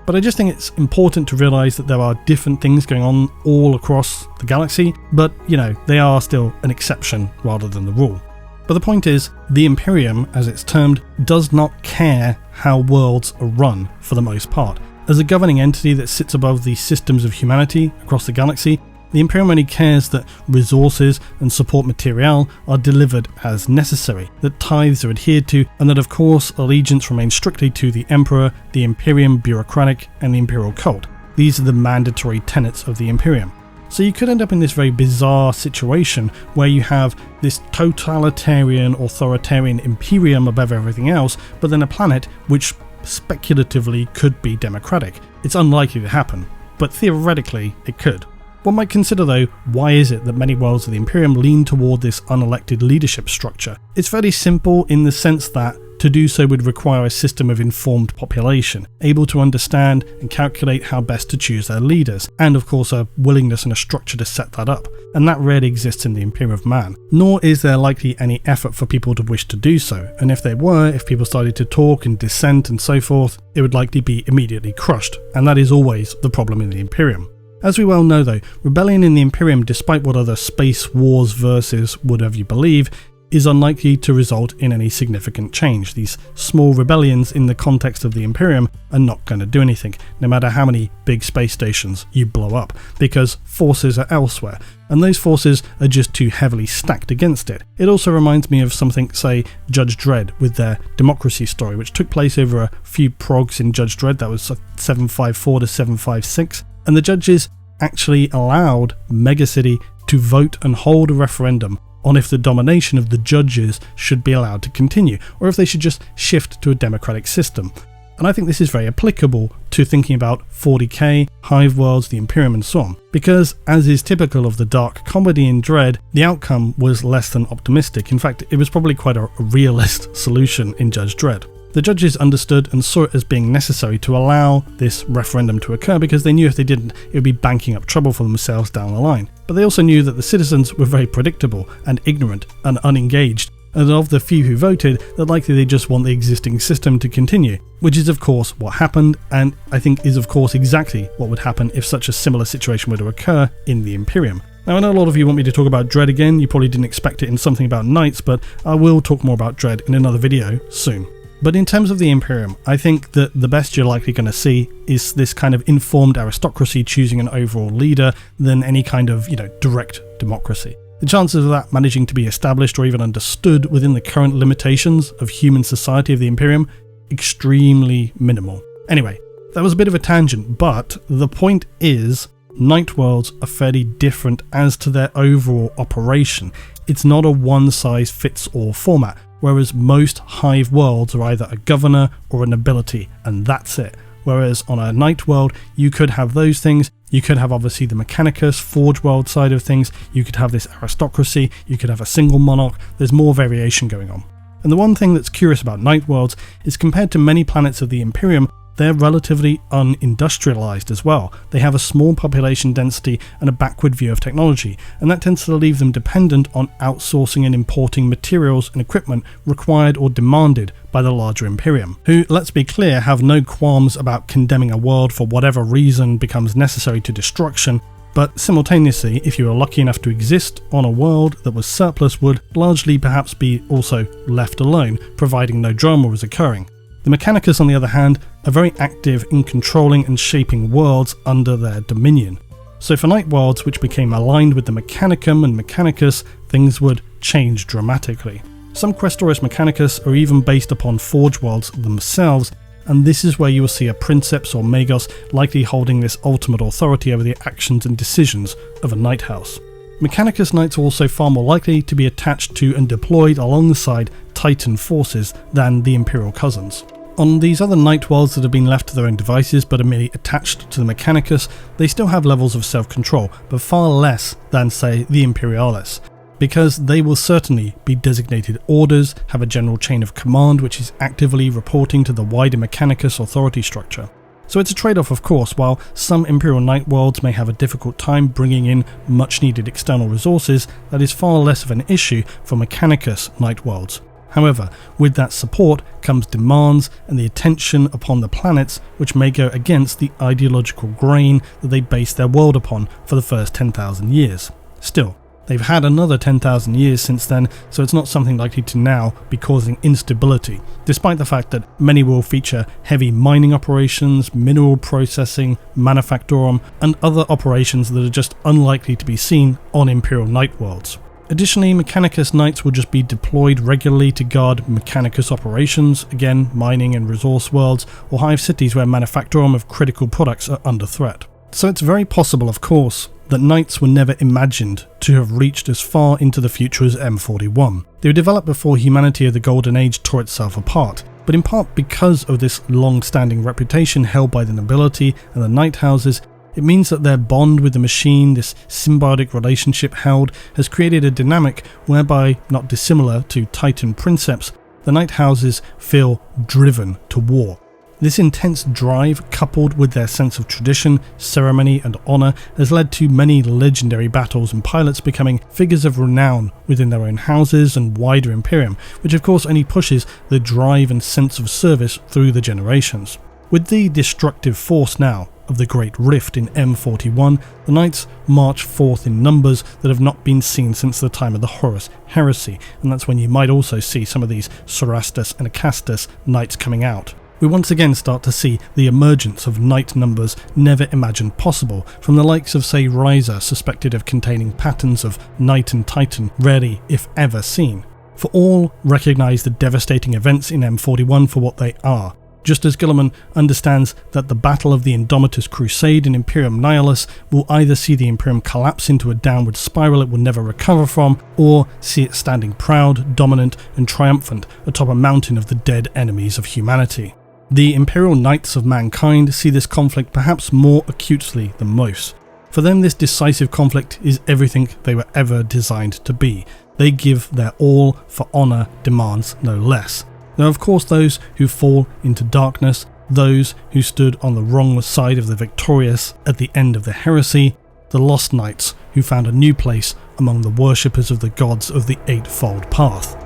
But I just think it's important to realise that there are different things going on all across the galaxy, but, they are still an exception rather than the rule. But the point is, the Imperium, as it's termed, does not care how worlds are run for the most part. As a governing entity that sits above the systems of humanity across the galaxy, the Imperium only cares that resources and support material are delivered as necessary, that tithes are adhered to, and that of course allegiance remains strictly to the Emperor, the Imperium bureaucratic, and the Imperial cult. These are the mandatory tenets of the Imperium. So you could end up in this very bizarre situation where you have this totalitarian, authoritarian imperium above everything else, but then a planet which speculatively could be democratic. It's unlikely to happen, but theoretically it could. One might consider though, why is it that many worlds of the Imperium lean toward this unelected leadership structure? It's fairly simple in the sense that to do so would require a system of informed population, able to understand and calculate how best to choose their leaders, and of course a willingness and a structure to set that up, and that rarely exists in the Imperium of Man. Nor is there likely any effort for people to wish to do so, and if there were, if people started to talk and dissent and so forth, it would likely be immediately crushed, and that is always the problem in the Imperium. As we well know though, rebellion in the Imperium, despite what other space wars verses would have you believe, is unlikely to result in any significant change. These small rebellions in the context of the Imperium are not going to do anything, no matter how many big space stations you blow up, because forces are elsewhere, and those forces are just too heavily stacked against it. It also reminds me of something, say, Judge Dredd with their democracy story, which took place over a few progs in Judge Dredd, that was 754 to 756, and the judges actually allowed Megacity to vote and hold a referendum on if the domination of the judges should be allowed to continue, or if they should just shift to a democratic system. And I think this is very applicable to thinking about 40k, Hive Worlds, the Imperium and so on, because as is typical of the dark comedy in Dread, the outcome was less than optimistic. In fact, it was probably quite a realist solution in Judge Dredd. The judges understood and saw it as being necessary to allow this referendum to occur because they knew if they didn't, it would be banking up trouble for themselves down the line. But they also knew that the citizens were very predictable and ignorant and unengaged, and of the few who voted, that likely they just want the existing system to continue, which is of course what happened, and I think is of course exactly what would happen if such a similar situation were to occur in the Imperium. Now I know a lot of you want me to talk about Dread again, you probably didn't expect it in something about Knights, but I will talk more about Dread in another video soon. But in terms of the Imperium, I think that the best you're likely going to see is this kind of informed aristocracy choosing an overall leader than any kind of, direct democracy. The chances of that managing to be established or even understood within the current limitations of human society of the Imperium, extremely minimal. Anyway, that was a bit of a tangent, but the point is, Night Worlds are fairly different as to their overall operation. It's not a one-size-fits-all format, whereas most Hive worlds are either a governor or a nobility, and that's it. Whereas on a Night world, you could have those things, you could have obviously the Mechanicus, Forge world side of things, you could have this aristocracy, you could have a single monarch, there's more variation going on. And the one thing that's curious about Night worlds is compared to many planets of the Imperium, they're relatively unindustrialized as well. They have a small population density and a backward view of technology, and that tends to leave them dependent on outsourcing and importing materials and equipment required or demanded by the larger Imperium, who, let's be clear, have no qualms about condemning a world for whatever reason becomes necessary to destruction, but simultaneously, if you are lucky enough to exist on a world that was surplus, would largely perhaps be also left alone, providing no drama was occurring. The Mechanicus, on the other hand, are very active in controlling and shaping worlds under their dominion. So for Night Worlds, which became aligned with the Mechanicum and Mechanicus, things would change dramatically. Some Questoris Mechanicus are even based upon Forge Worlds themselves, and this is where you will see a Princeps or Magos likely holding this ultimate authority over the actions and decisions of a Night House. Mechanicus Knights are also far more likely to be attached to and deployed alongside Titan forces than the Imperial cousins. On these other Night Worlds that have been left to their own devices but are merely attached to the Mechanicus, they still have levels of self-control, but far less than, say, the Imperialis, because they will certainly be designated orders, have a general chain of command which is actively reporting to the wider Mechanicus authority structure. So it's a trade-off, of course. While some Imperial Night Worlds may have a difficult time bringing in much needed external resources, that is far less of an issue for Mechanicus Night Worlds. However, with that support comes demands and the attention upon the planets which may go against the ideological grain that they base their world upon for the first 10,000 years. Still, they've had another 10,000 years since then, so it's not something likely to now be causing instability, despite the fact that many will feature heavy mining operations, mineral processing, manufactorum, and other operations that are just unlikely to be seen on Imperial Night Worlds. Additionally, Mechanicus Knights will just be deployed regularly to guard Mechanicus operations, again mining and resource worlds, or hive cities where manufactorum of critical products are under threat. So it's very possible, of course, that knights were never imagined to have reached as far into the future as M41. They were developed before humanity of the Golden Age tore itself apart, but in part because of this long-standing reputation held by the nobility and the knight houses, it means that their bond with the machine, this symbiotic relationship held, has created a dynamic whereby, not dissimilar to Titan princeps, the knight houses feel driven to war. This intense drive, coupled with their sense of tradition, ceremony and honour, has led to many legendary battles and pilots becoming figures of renown within their own houses and wider Imperium, which of course only pushes the drive and sense of service through the generations. With the destructive force now of the Great Rift in M41, the knights march forth in numbers that have not been seen since the time of the Horus Heresy, and that's when you might also see some of these Cerastus and Acastus knights coming out. We once again start to see the emergence of knight numbers never imagined possible, from the likes of, say, Ryza, suspected of containing patterns of knight and titan rarely, if ever, seen. For all recognise the devastating events in M41 for what they are, just as Guilliman understands that the Battle of the Indomitus Crusade in Imperium Nihilus will either see the Imperium collapse into a downward spiral it will never recover from, or see it standing proud, dominant and triumphant atop a mountain of the dead enemies of humanity. The Imperial Knights of mankind see this conflict perhaps more acutely than most. For them, this decisive conflict is everything they were ever designed to be. They give their all for honour demands no less. There are of course those who fall into darkness, those who stood on the wrong side of the victorious at the end of the heresy, the lost knights who found a new place among the worshippers of the gods of the Eightfold Path.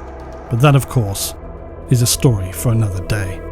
But that of course is a story for another day.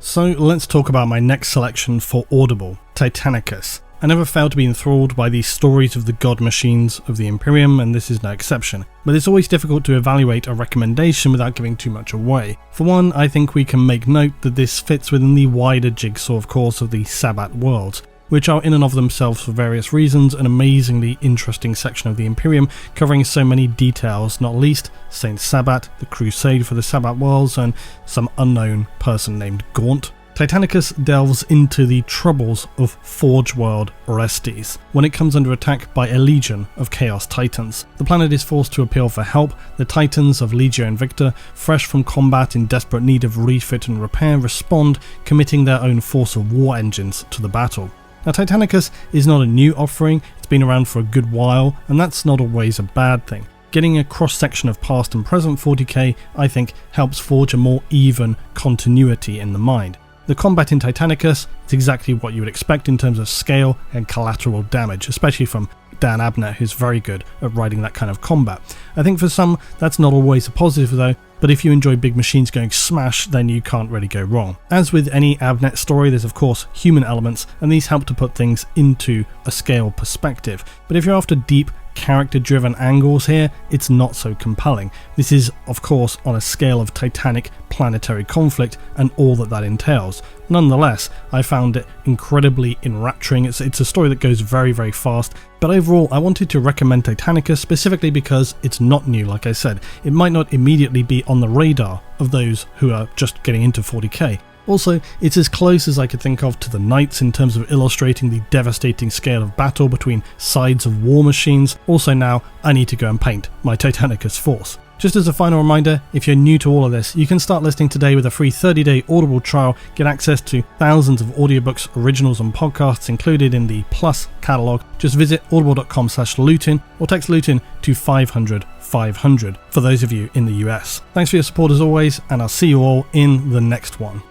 So let's talk about my next selection for Audible, Titanicus. I never failed to be enthralled by these stories of the god machines of the Imperium, and this is no exception. But it's always difficult to evaluate a recommendation without giving too much away. For one, I think we can make note that this fits within the wider jigsaw, of course, of the Sabbat worlds, which are in and of themselves for various reasons an amazingly interesting section of the Imperium, covering so many details, not least Saint Sabbat, the crusade for the Sabbat worlds, and some unknown person named Gaunt. Titanicus delves into the troubles of Forge World Orestes, when it comes under attack by a legion of Chaos Titans. The planet is forced to appeal for help. The Titans of Legio Invicta, fresh from combat in desperate need of refit and repair, respond, committing their own force of war engines to the battle. Now, Titanicus is not a new offering, it's been around for a good while, and that's not always a bad thing. Getting a cross-section of past and present 40k, I think, helps forge a more even continuity in the mind. The combat in Titanicus is exactly what you would expect in terms of scale and collateral damage, especially from Dan Abnett, who's very good at writing that kind of combat. I think for some, that's not always a positive though, but if you enjoy big machines going smash, then you can't really go wrong. As with any Abnett story, there's of course human elements, and these help to put things into a scale perspective. But if you're after deep, character-driven angles here, it's not so compelling. This is, of course, on a scale of titanic planetary conflict and all that entails. Nonetheless, I found it incredibly enrapturing. It's a story that goes very, very fast, but overall I wanted to recommend Titanicus specifically because it's not new, like I said. It might not immediately be on the radar of those who are just getting into 40k. Also, it's as close as I could think of to the Knights in terms of illustrating the devastating scale of battle between sides of war machines. Also now, I need to go and paint my Titanicus force. Just as a final reminder, if you're new to all of this, you can start listening today with a free 30-day Audible trial, get access to thousands of audiobooks, originals and podcasts included in the Plus catalogue. Just visit audible.com/Lutin or text Lutin to 500 500 for those of you in the US. Thanks for your support as always, and I'll see you all in the next one.